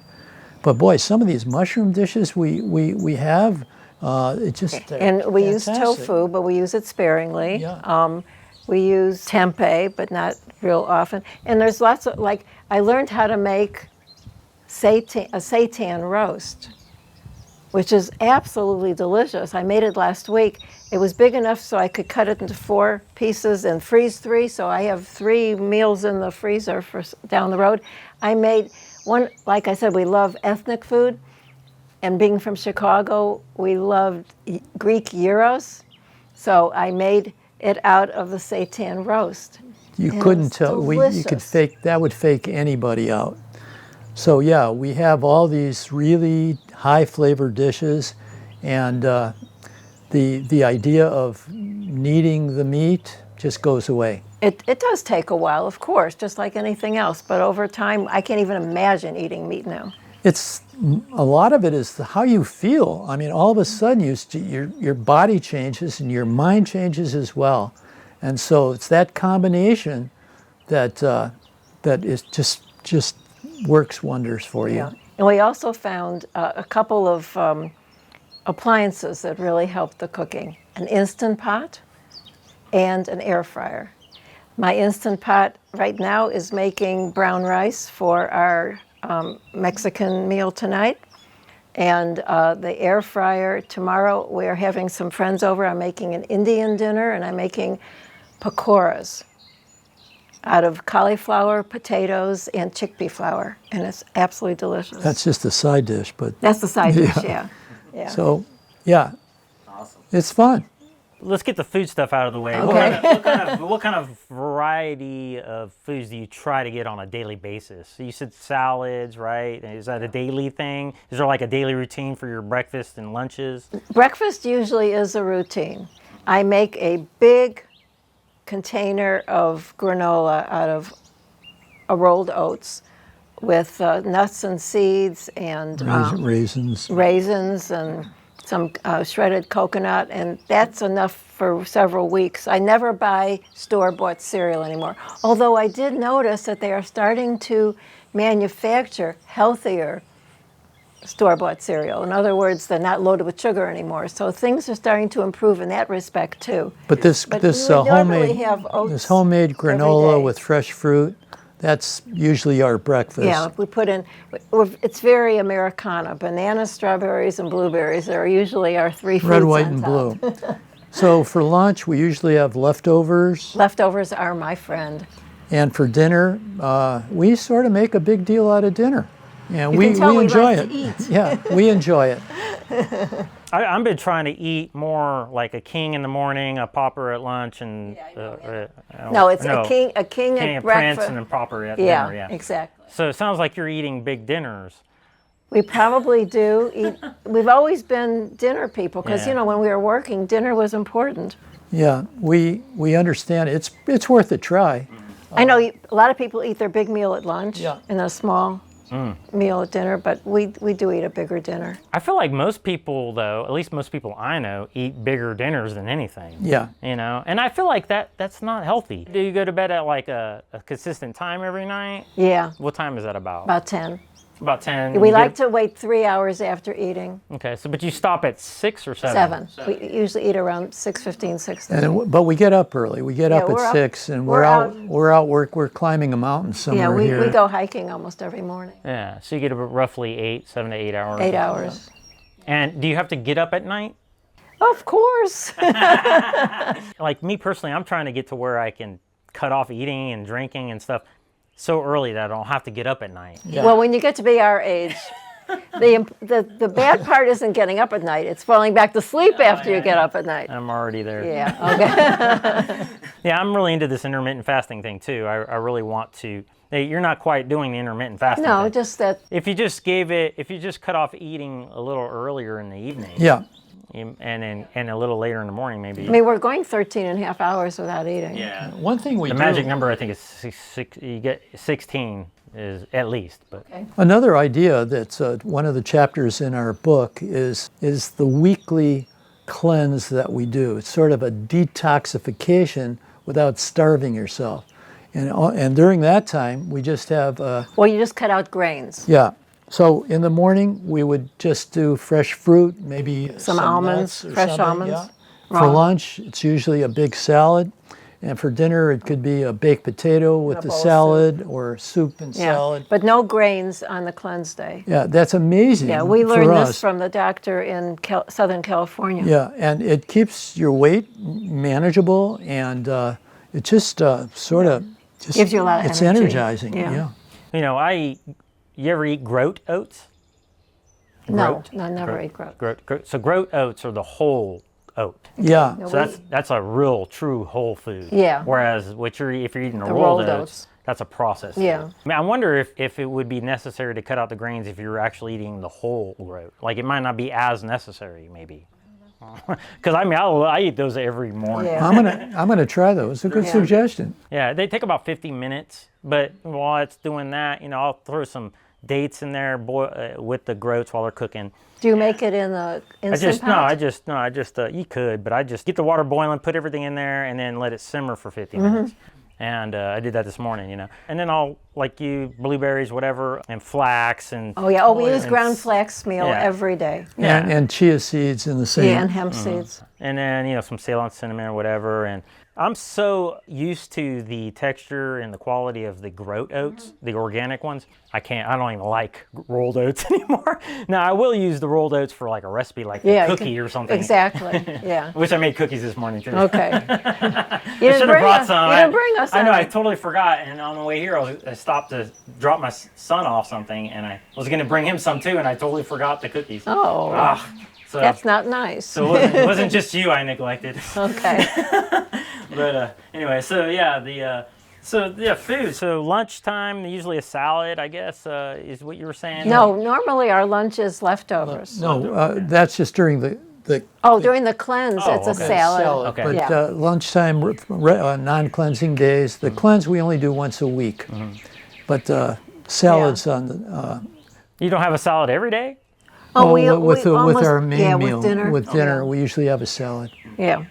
But boy, some of these mushroom dishes we have, it just and we fantastic. Use tofu, but we use it sparingly. Yeah. We use tempeh, but not real often. And there's lots of, I learned how to make a Seitan Roast, which is absolutely delicious. I made it last week. It was big enough so I could cut it into 4 pieces and freeze 3, so I have 3 meals in the freezer for down the road. I made one, like I said, we love ethnic food, and being from Chicago, we loved Greek gyros, so I made it out of the Seitan Roast. You couldn't tell, you could that would fake anybody out. So yeah, we have all these really high flavor dishes, and the idea of needing the meat just goes away. It does take a while, of course, just like anything else, but over time, I can't even imagine eating meat now. It's a lot of it is how you feel. I mean, all of a sudden your body changes and your mind changes as well, and so it's that combination that that is just works wonders for you. Yeah. And we also found a couple of appliances that really helped the cooking: an Instant Pot and an air fryer. My Instant Pot right now is making brown rice for our Mexican meal tonight. And the air fryer, tomorrow we're having some friends over. I'm making an Indian dinner, and I'm making pakoras out of cauliflower, potatoes, and chickpea flour. And it's absolutely delicious. That's just a side dish, but That's the side dish, yeah. so yeah, Awesome. it's fun. Let's get the food stuff out of the way. Okay. What kind of variety of foods do you try to get on a daily basis? So you said salads, right? Is that a daily thing? Is there like a daily routine for your breakfast and lunches? Breakfast usually is a routine. I make a big container of granola out of rolled oats with nuts and seeds and raisins and some shredded coconut, and that's enough for several weeks. I never buy store-bought cereal anymore, although I did notice that they are starting to manufacture healthier store-bought cereal. In other words, they're not loaded with sugar anymore. So things are starting to improve in that respect too. But this we would normally have oats homemade every granola day. with fresh fruit, that's usually our breakfast. Yeah, we put in, it's very Americana. Bananas, strawberries, and blueberries are usually our three foods Red, white, on and top. blue. So for lunch, we usually have leftovers. Leftovers are my friend. And for dinner, we sort of make a big deal out of dinner. And we can tell we enjoy like it. to eat. Yeah, we enjoy it. I've been trying to eat more like a king in the morning, a pauper at lunch, and No, it's a king a at prince breakfast. and a pauper at Yeah, dinner. Yeah, exactly. So it sounds like you're eating big dinners. We probably do eat. We've always been dinner people because, Yeah. when we were working, dinner was important. Yeah, we understand it's worth a try. I know a lot of people eat their big meal at lunch Yeah. and a small meal at dinner, but we do eat a bigger dinner. I feel like most people, though, at least most people I know, eat bigger dinners than anything. Yeah. And I feel like that's not healthy. Do you go to bed at like a consistent time every night? Yeah, What time is that about? about 10. About 10. We You like get- to wait 3 hours after eating. Okay, but you stop at 6 or 7? 7. We usually eat around 6:15, 6:30. But we get up early. We get up we're at up- 6, and we're out. we're climbing a mountain somewhere Yeah, we here. go hiking almost every morning. Yeah, so you get about roughly 7 to 8 hours. 8 hours. And do you have to get up at night? Of course. Like me personally, I'm trying to get to where I can cut off eating and drinking and stuff so early that I don't have to get up at night. Yeah. Well, when you get to be our age, the bad part isn't getting up at night. It's falling back to sleep after you get up at night. I'm already there. Yeah, okay. Yeah, I'm really into this intermittent fasting thing too. I really want to. You're not quite doing the intermittent fasting No, thing. just that. If you just cut off eating a little earlier in the evening, Yeah. and a little later in the morning, maybe. I mean, we're going 13 and a half hours without eating. Yeah. One thing we The do. magic number, I think, is you get 16 is at least. But Okay. Another idea that's one of the chapters in our book is the weekly cleanse that we do. It's sort of a detoxification without starving yourself. And during that time, we just have, Well, you just cut out grains. yeah. So in the morning, we would just do fresh fruit, maybe Some almonds, nuts or fresh something, almonds, yeah. For raw. lunch, it's usually a big salad. And for dinner, it could be a baked potato with A the bowl of salad or soup and Yeah, salad. but no grains on the cleanse day. Yeah, that's amazing. Yeah, we for learned us. this from the doctor in Southern California. Yeah, and it keeps your weight manageable, and it just sort of just Gives you a lot of it's energy. energizing. Yeah. Yeah. you ever eat groat oats? No, I never ate groat. So groat oats are the whole oat. Yeah. No, So that's a real, true whole food. Yeah. Whereas if you're eating the rolled rolled oats, oats. that's a processed Yeah. food. I mean, I wonder if it would be necessary to cut out the grains if you're actually eating the whole groat. Like it might not be as necessary, maybe. Because I eat those every morning. Yeah. I'm gonna try those. It's a good suggestion. Yeah, they take about 50 minutes, but while it's doing that, I'll throw some dates in there with the groats while they're cooking. Do you make it in the Instant Pot? You could, but I just get the water boiling, put everything in there, and then let it simmer for 50 minutes. And I did that this morning, you know. And then I'll, like you, blueberries, whatever, and flax and... Oh, yeah. Oh, we use ground flax meal every day. Yeah. And chia seeds in the same. Yeah, and hemp seeds. And then, you know, some Ceylon cinnamon or whatever. And I'm so used to the texture and the quality of the groat oats, the organic ones. I don't even like rolled oats anymore. Now, I will use the rolled oats for like a recipe, like a cookie or something. Exactly, yeah. I wish I made cookies this morning, too. Okay. You should have brought some. You didn't bring us I know, any. I totally forgot. And on the way here, I stopped to drop my son off something, and I was going to bring him some, too, and I totally forgot the cookies. Oh, so, that's not nice. So it wasn't just you I neglected. Okay. But anyway, so yeah, food. So lunchtime, usually a salad, I guess, is what you were saying? No, normally our lunch is leftovers. No, that's just during the During the cleanse, it's a salad. Okay. But Yeah. lunchtime, non-cleansing days, the cleanse we only do once a week. But salads on the... You don't have a salad every day? with almost- our main meal. With dinner. We usually have a salad. Yeah.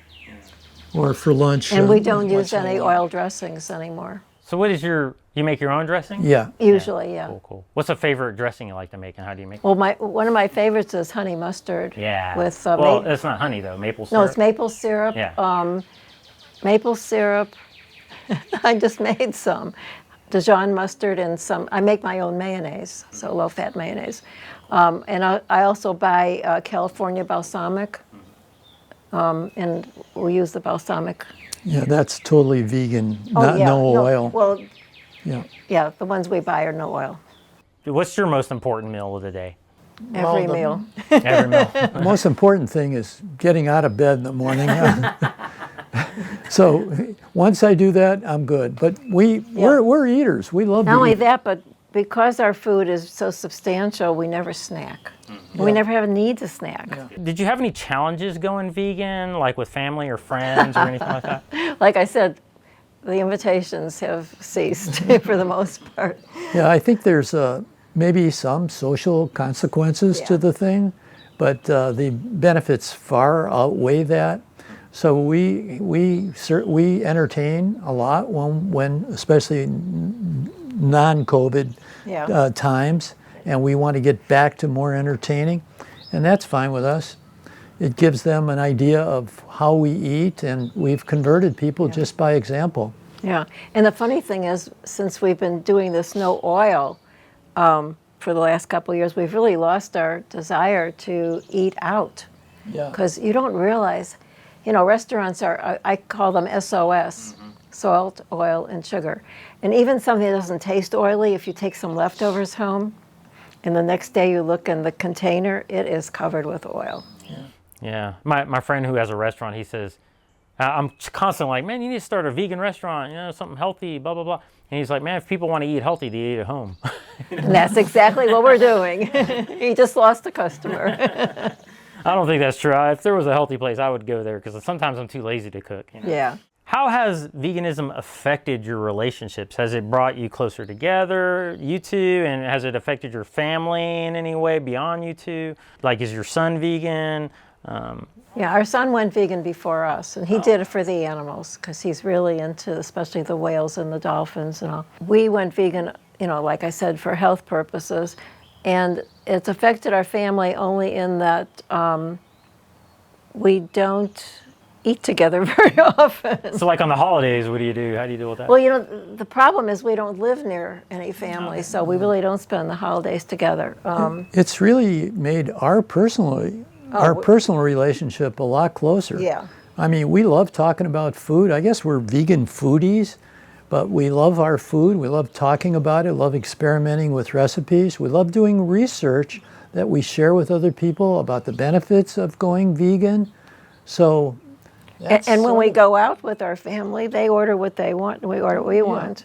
Or for lunch. And we don't use any oil dressings anymore. So what is you make your own dressing? Yeah. Usually, yeah. Cool. What's a favorite dressing you like to make, and how do you make it? Well, one of my favorites is honey mustard. Yeah. With it's not honey though, maple syrup. No, it's maple syrup. Yeah. Maple syrup. I just made some Dijon mustard and some. I make my own mayonnaise, so low-fat mayonnaise. And I also buy California balsamic, and we use the balsamic. Yeah, that's totally vegan, no oil. Well, Yeah. the ones we buy are no oil. What's your most important meal of the day? Every meal. Every meal. The most important thing is getting out of bed in the morning. So once I do that, I'm good. But we're eaters. We love to Not only eat. that, but because our food is so substantial, we never snack. We never have a need to snack. Did you have any challenges going vegan, like with family or friends or anything like that? Like I said, the invitations have ceased for the most part. Yeah, I think there's maybe some social consequences to the thing, but the benefits far outweigh that. So we entertain a lot when especially non-COVID times, and we want to get back to more entertaining, and that's fine with us. It gives them an idea of how we eat, and we've converted people just by example. Yeah, and the funny thing is, since we've been doing this no oil for the last couple of years, we've really lost our desire to eat out. Yeah. Because you don't realize, restaurants are, I call them SOS, salt, oil, and sugar. And even something that doesn't taste oily, if you take some leftovers home, and the next day you look in the container, it is covered with oil. Yeah. My friend who has a restaurant, he says, I'm constantly like, man, you need to start a vegan restaurant, something healthy, blah, blah, blah. And he's like, man, if people want to eat healthy, they eat at home. And that's exactly what we're doing. He just lost a customer. I don't think that's true. If there was a healthy place, I would go there because sometimes I'm too lazy to cook. Yeah. How has veganism affected your relationships? Has it brought you closer together, you two, and has it affected your family in any way beyond you two? Like, is your son vegan? Yeah, our son went vegan before us, and he did it for the animals because he's really into, especially the whales and the dolphins and all. We went vegan, like I said, for health purposes, and it's affected our family only in that we don't eat together very often. So like on the holidays, what do you do? How do you deal with that? Well, the problem is we don't live near any family, so we really don't spend the holidays together. It's really made our personal relationship a lot closer. Yeah. I mean, we love talking about food. I guess we're vegan foodies, but we love our food. We love talking about it, love experimenting with recipes. We love doing research that we share with other people about the benefits of going vegan. So, and when we go out with our family, they order what they want, and we order what we want.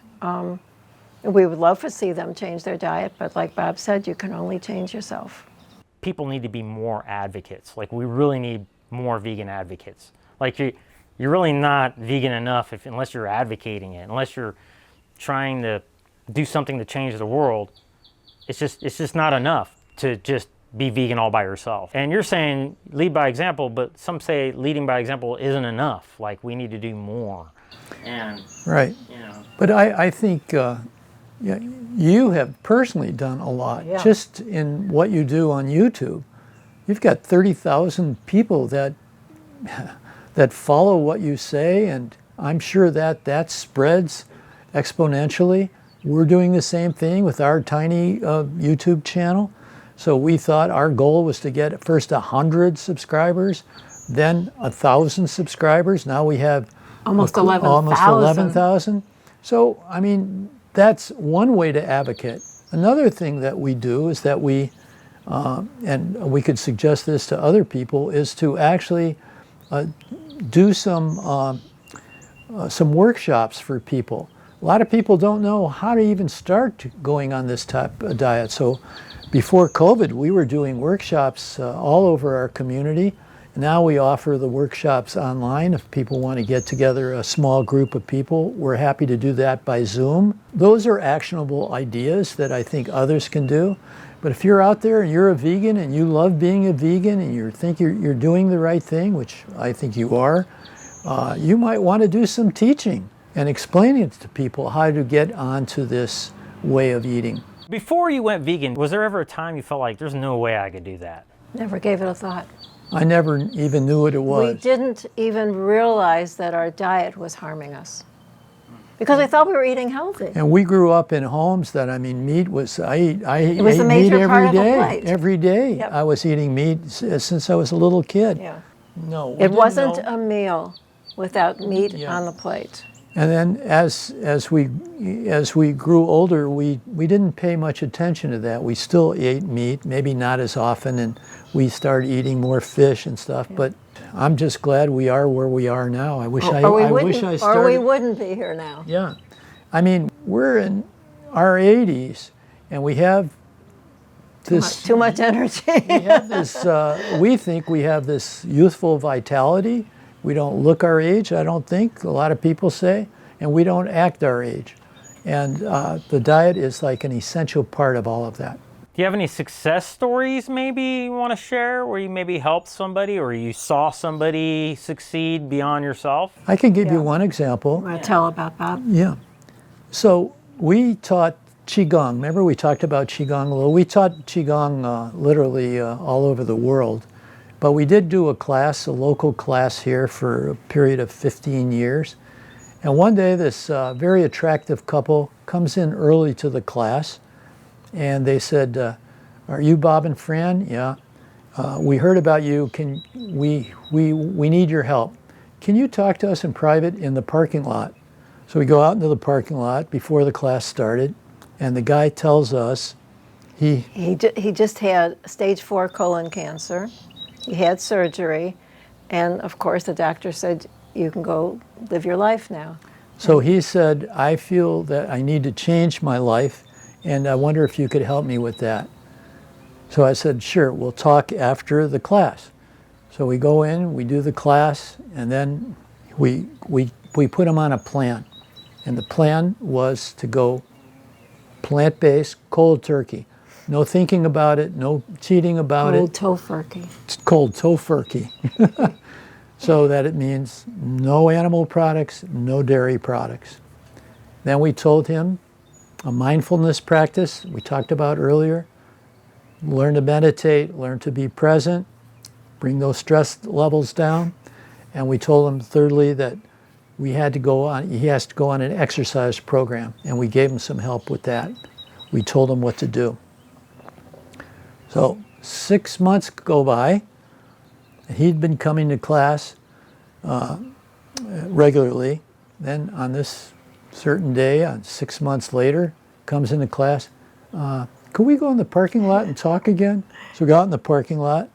We would love to see them change their diet, but like Bob said, you can only change yourself. People need to be more advocates. Like, we really need more vegan advocates. Like, you're really not vegan enough unless you're advocating it, unless you're trying to do something to change the world. it's just not enough to just be vegan all by yourself. And you're saying lead by example, but some say leading by example isn't enough. Like, we need to do more. And Right. you know, But I think yeah, you have personally done a lot. Yeah. Just in what you do on YouTube. You've got 30,000 people that follow what you say, and I'm sure that spreads exponentially. We're doing the same thing with our tiny YouTube channel. So we thought our goal was to get first 100 subscribers, then 1,000 subscribers. Now we have Almost almost 11,000. 11,000. So, I mean, that's one way to advocate. Another thing that we do is that we, and we could suggest this to other people, is to actually do some workshops for people. A lot of people don't know how to even start going on this type of diet. So before COVID, we were doing workshops all over our community. Now we offer the workshops online. If people want to get together a small group of people, we're happy to do that by Zoom. Those are actionable ideas that I think others can do. But if you're out there and you're a vegan and you love being a vegan and you think you're doing the right thing, which I think you are, you might want to do some teaching and explaining to people how to get onto this way of eating. before you went vegan, was there ever a time you felt like there's no way I could do that? Never gave it a thought. I never even knew what it was. We didn't even realize that our diet was harming us because we thought we were eating healthy. And we grew up in homes that, I mean, meat was, I ate was a meat major part every of the day. plate. Every day Yep. I was eating meat since I was a little kid. Yeah. No, we It didn't wasn't know. a meal without meat Yeah. on the plate. And then as we grew older, we didn't pay much attention to that. We still ate meat, maybe not as often, and we started eating more fish and stuff. But I'm just glad we are where we are now. I wish I started. Or we wouldn't be here now. Yeah, I mean, we're in our 80s, and we have this. Too much energy. We have this. We think we have this youthful vitality. We don't look our age, I don't think, a lot of people say, and we don't act our age. And the diet is like an essential part of all of that. Do you have any success stories maybe you want to share where you maybe helped somebody or you saw somebody succeed beyond yourself? I can give you one example. Want to tell about Bob? Yeah. So we taught Qigong. Remember we talked about Qigong a little? We taught Qigong literally all over the world. But we did do a class, a local class here for a period of 15 years. And one day this very attractive couple comes in early to the class and they said, are you Bob and Fran? Yeah. We heard about you. We need your help. Can you talk to us in private in the parking lot? So we go out into the parking lot before the class started, and the guy tells us He just had stage 4 colon cancer. He had surgery, and of course the doctor said, you can go live your life now. So he said, I feel that I need to change my life, and I wonder if you could help me with that. So I said, sure, we'll talk after the class. So we go in, we do the class, and then we put him on a plan. And the plan was to go plant-based, cold turkey. No thinking about it, no cheating about Cold it. tofurkey. It's cold tofurkey. So that it means no animal products, no dairy products. Then we told him a mindfulness practice we talked about earlier. Learn to meditate, learn to be present, bring those stress levels down. And we told him thirdly that he has to go on an exercise program, and we gave him some help with that. We told him what to do. So 6 months go by. He'd been coming to class regularly. Then on this certain day, 6 months later, comes into class. Could we go in the parking lot and talk again? So we got in the parking lot,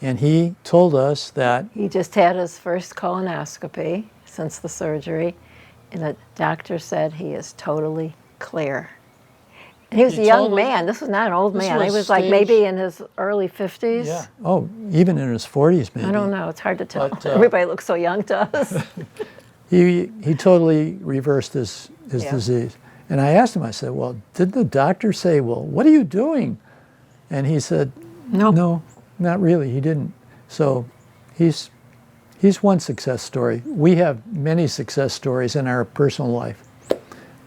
and he told us that He just had his first colonoscopy since the surgery, and the doctor said he is totally clear. And he was a young man. This was not an old man. He was like maybe in his early 50s. yeah. Oh, even in his 40s, maybe. I don't know. It's hard to tell. But, Everybody looks so young to us. He totally reversed his Yeah. disease. And I asked him, I said, well, did the doctor say, well, what are you doing? And he said, no, not really. He didn't. So he's one success story. We have many success stories in our personal life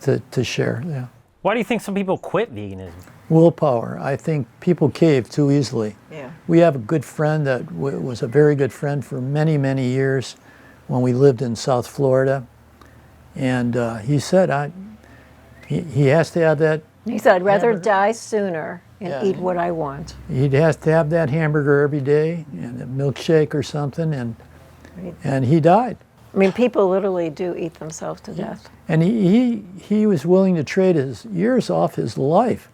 to share. Yeah. Why do you think some people quit veganism? Willpower. I think people cave too easily. Yeah. We have a good friend that was a very good friend for many, many years when we lived in South Florida. And he said, he has to have that. He said, I'd rather die sooner and eat what I want. He has to have that hamburger every day and a milkshake or something, and he died. I mean, people literally do eat themselves to death. And he was willing to trade his years off his life.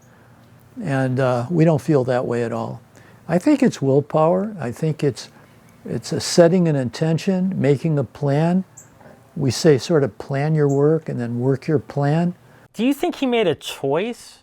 And we don't feel that way at all. I think it's willpower. I think it's a setting an intention, making a plan. We say sort of plan your work and then work your plan. Do you think he made a choice?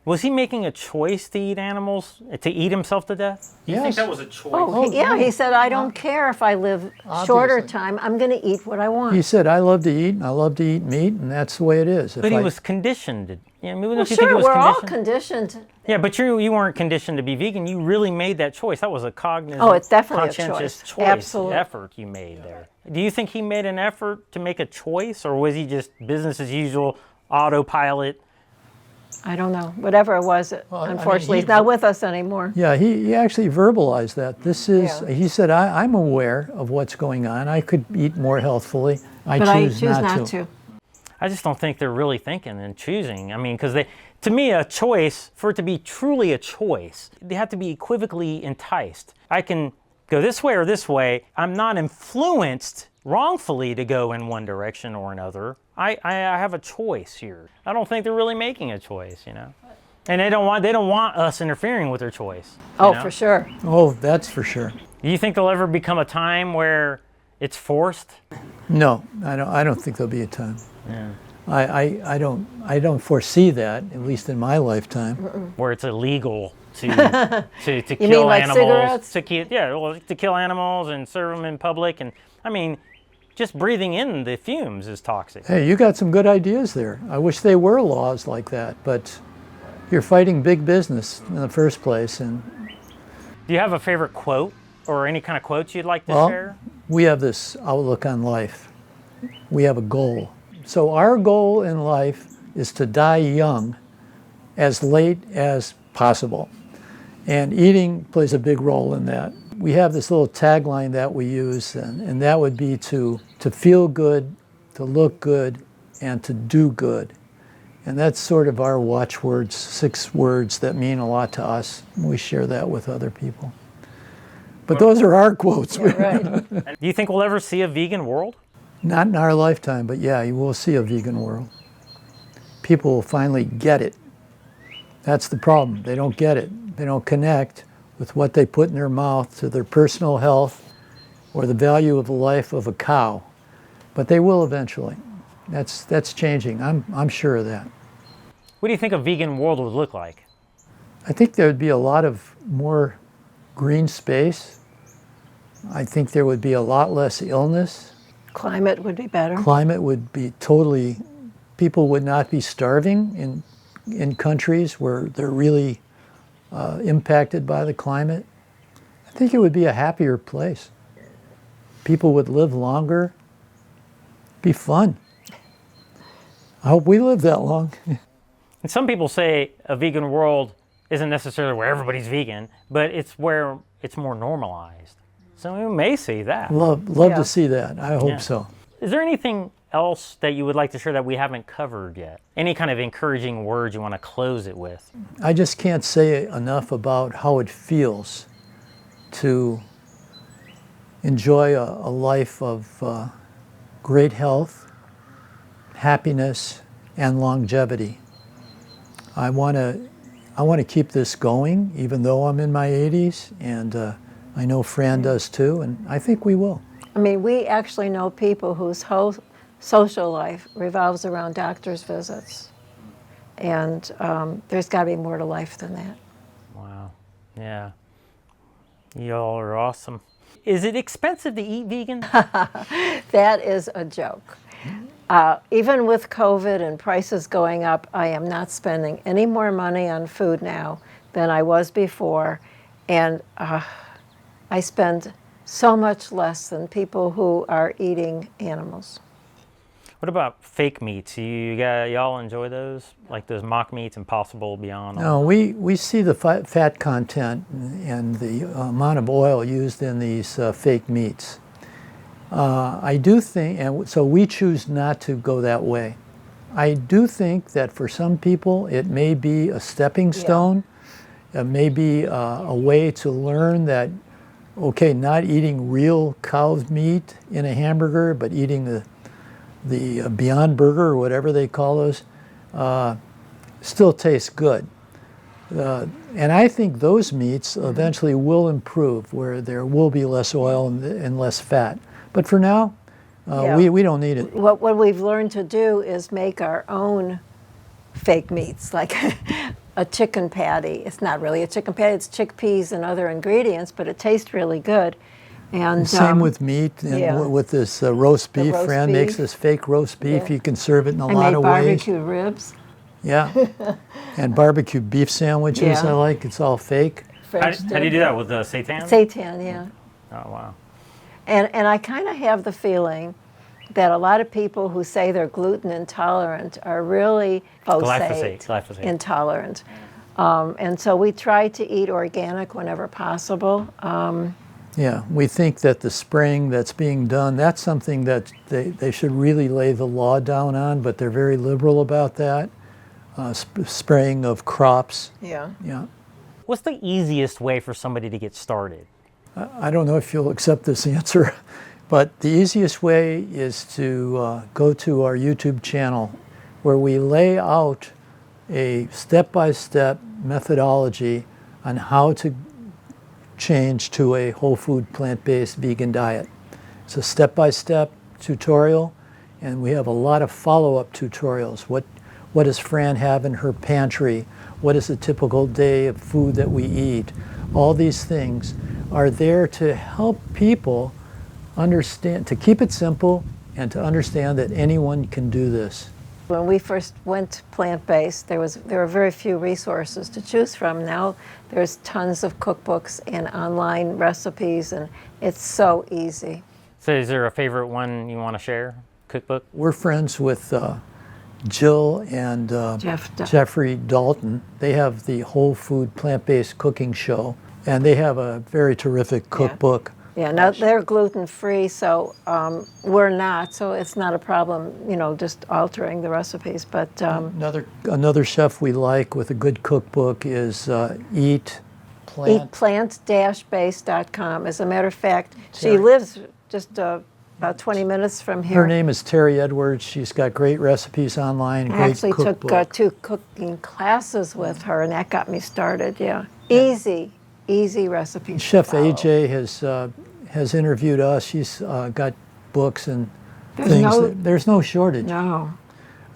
Was he making a choice to eat animals, to eat himself to death? Do you think that was a choice? He said, I don't care if I live shorter time. I'm going to eat what I want. He said, I love to eat, and I love to eat meat, and that's the way it is. But he was conditioned. Well, sure, we're all conditioned. Yeah, but you weren't conditioned to be vegan. You really made that choice. That was a cognitive, it's definitely conscientious a choice. choice, Absolutely. effort you made there. Do you think he made an effort to make a choice, or was he just business as usual, autopilot? I don't know. Whatever it was, unfortunately, he's not with us anymore. Yeah, he actually verbalized that. He said, I'm aware of what's going on. I could eat more healthfully. I choose not to. I just don't think they're really thinking and choosing. I mean, because to me, a choice, for it to be truly a choice, they have to be equivocally enticed. I can go this way or this way. I'm not influenced wrongfully to go in one direction or another. I have a choice here. I don't think they're really making a choice, And they don't want us interfering with their choice. For sure. Oh, that's for sure. Do you think there'll ever become a time where it's forced? No, I don't think there'll be a time. Yeah. I don't foresee that, at least in my lifetime. Where it's illegal to You kill mean like animals. cigarettes? To kill animals and serve them in public, and I mean, just breathing in the fumes is toxic. Hey, you got some good ideas there. I wish they were laws like that, but you're fighting big business in the first place. And do you have a favorite quote or any kind of quotes you'd like to share? We have this outlook on life. We have a goal. So our goal in life is to die young, as late as possible. And eating plays a big role in that. We have this little tagline that we use, and that would be to feel good, to look good, and to do good. And that's sort of our watchwords, 6 words that mean a lot to us. We share that with other people. But those are our quotes. Yeah, right. Do you think we'll ever see a vegan world? Not in our lifetime, but yeah, you will see a vegan world. People will finally get it. That's the problem. They don't get it. They don't connect with what they put in their mouth to their personal health or the value of the life of a cow. But they will eventually. That's changing. I'm sure of that. What do you think a vegan world would look like? I think there would be a lot of more green space. I think there would be a lot less illness. Climate would be better. Climate would be totally, people would not be starving in countries where they're really impacted by the climate. I think it would be a happier place. People would live longer. Be fun. I hope we live that long. And some people say a vegan world isn't necessarily where everybody's vegan, but it's where it's more normalized. So we may see that. Love to see that. I hope so. Is there anything else that you would like to share that we haven't covered yet? Any kind of encouraging words you want to close it with? I just can't say enough about how it feels to enjoy a life of great health, happiness, and longevity. I want to keep this going, even though I'm in my 80s, and I know Fran does too, and I think we will. I mean, we actually know people whose whole social life revolves around doctor's visits. And there's got to be more to life than that. Wow. Yeah. Y'all are awesome. Is it expensive to eat vegan? That is a joke. Even with COVID and prices going up, I am not spending any more money on food now than I was before. And I spend so much less than people who are eating animals. What about fake meats? Y'all enjoy those? Like those mock meats, Impossible Beyond? No, we see the fat content and the amount of oil used in these fake meats. I do think, and so we choose not to go that way. I do think that for some people it may be a stepping stone. It may be a way to learn that, okay, not eating real cow's meat in a hamburger, but eating the Beyond Burger or whatever they call those, still tastes good. And I think those meats eventually will improve, where there will be less oil and less fat. But for now, we don't need it. What we've learned to do is make our own fake meats, like a chicken patty. It's not really a chicken patty, it's chickpeas and other ingredients, but it tastes really good. And same with meat, and with this roast beef. Fran makes this fake roast beef. You can serve it in a lot of ways. I made barbecue ribs. Yeah, and barbecue beef sandwiches I like. It's all fake. How do you do that with seitan? Seitan, yeah. Oh, wow. And I kind of have the feeling that a lot of people who say they're gluten intolerant are really glyphosate intolerant. And so we try to eat organic whenever possible. Yeah, we think that the spraying that's being done, that's something that they should really lay the law down on, but they're very liberal about that. Spraying of crops. Yeah. What's the easiest way for somebody to get started? I don't know if you'll accept this answer, but the easiest way is to go to our YouTube channel, where we lay out a step-by-step methodology on how to change to a whole food, plant-based vegan diet. It's a step-by-step tutorial, and we have a lot of follow-up tutorials. What does Fran have in her pantry? What is a typical day of food that we eat? All these things are there to help people understand, to keep it simple and to understand that anyone can do this. When we first went plant-based, there were very few resources to choose from. Now there's tons of cookbooks and online recipes, and it's so easy. So is there a favorite one you want to share, cookbook? We're friends with Jill and Jeffrey Dalton. They have the Whole Food Plant-Based Cooking Show, and they have a very terrific cookbook. Yeah, now they're gluten-free, so we're not, so it's not a problem, just altering the recipes. But another chef we like with a good cookbook is eatplant-based.com. As a matter of fact, she lives just about 20 minutes from here. Her name is Terry Edwards. She's got great recipes online. I actually took 2 cooking classes with her, and that got me started. Yeah, easy recipes. Chef AJ has interviewed us. She's got books and things. There's no shortage. No.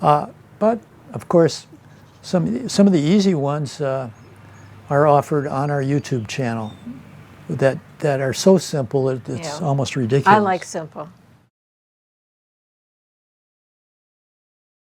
But of course, some of the easy ones are offered on our YouTube channel that are so simple it's almost ridiculous. I like simple.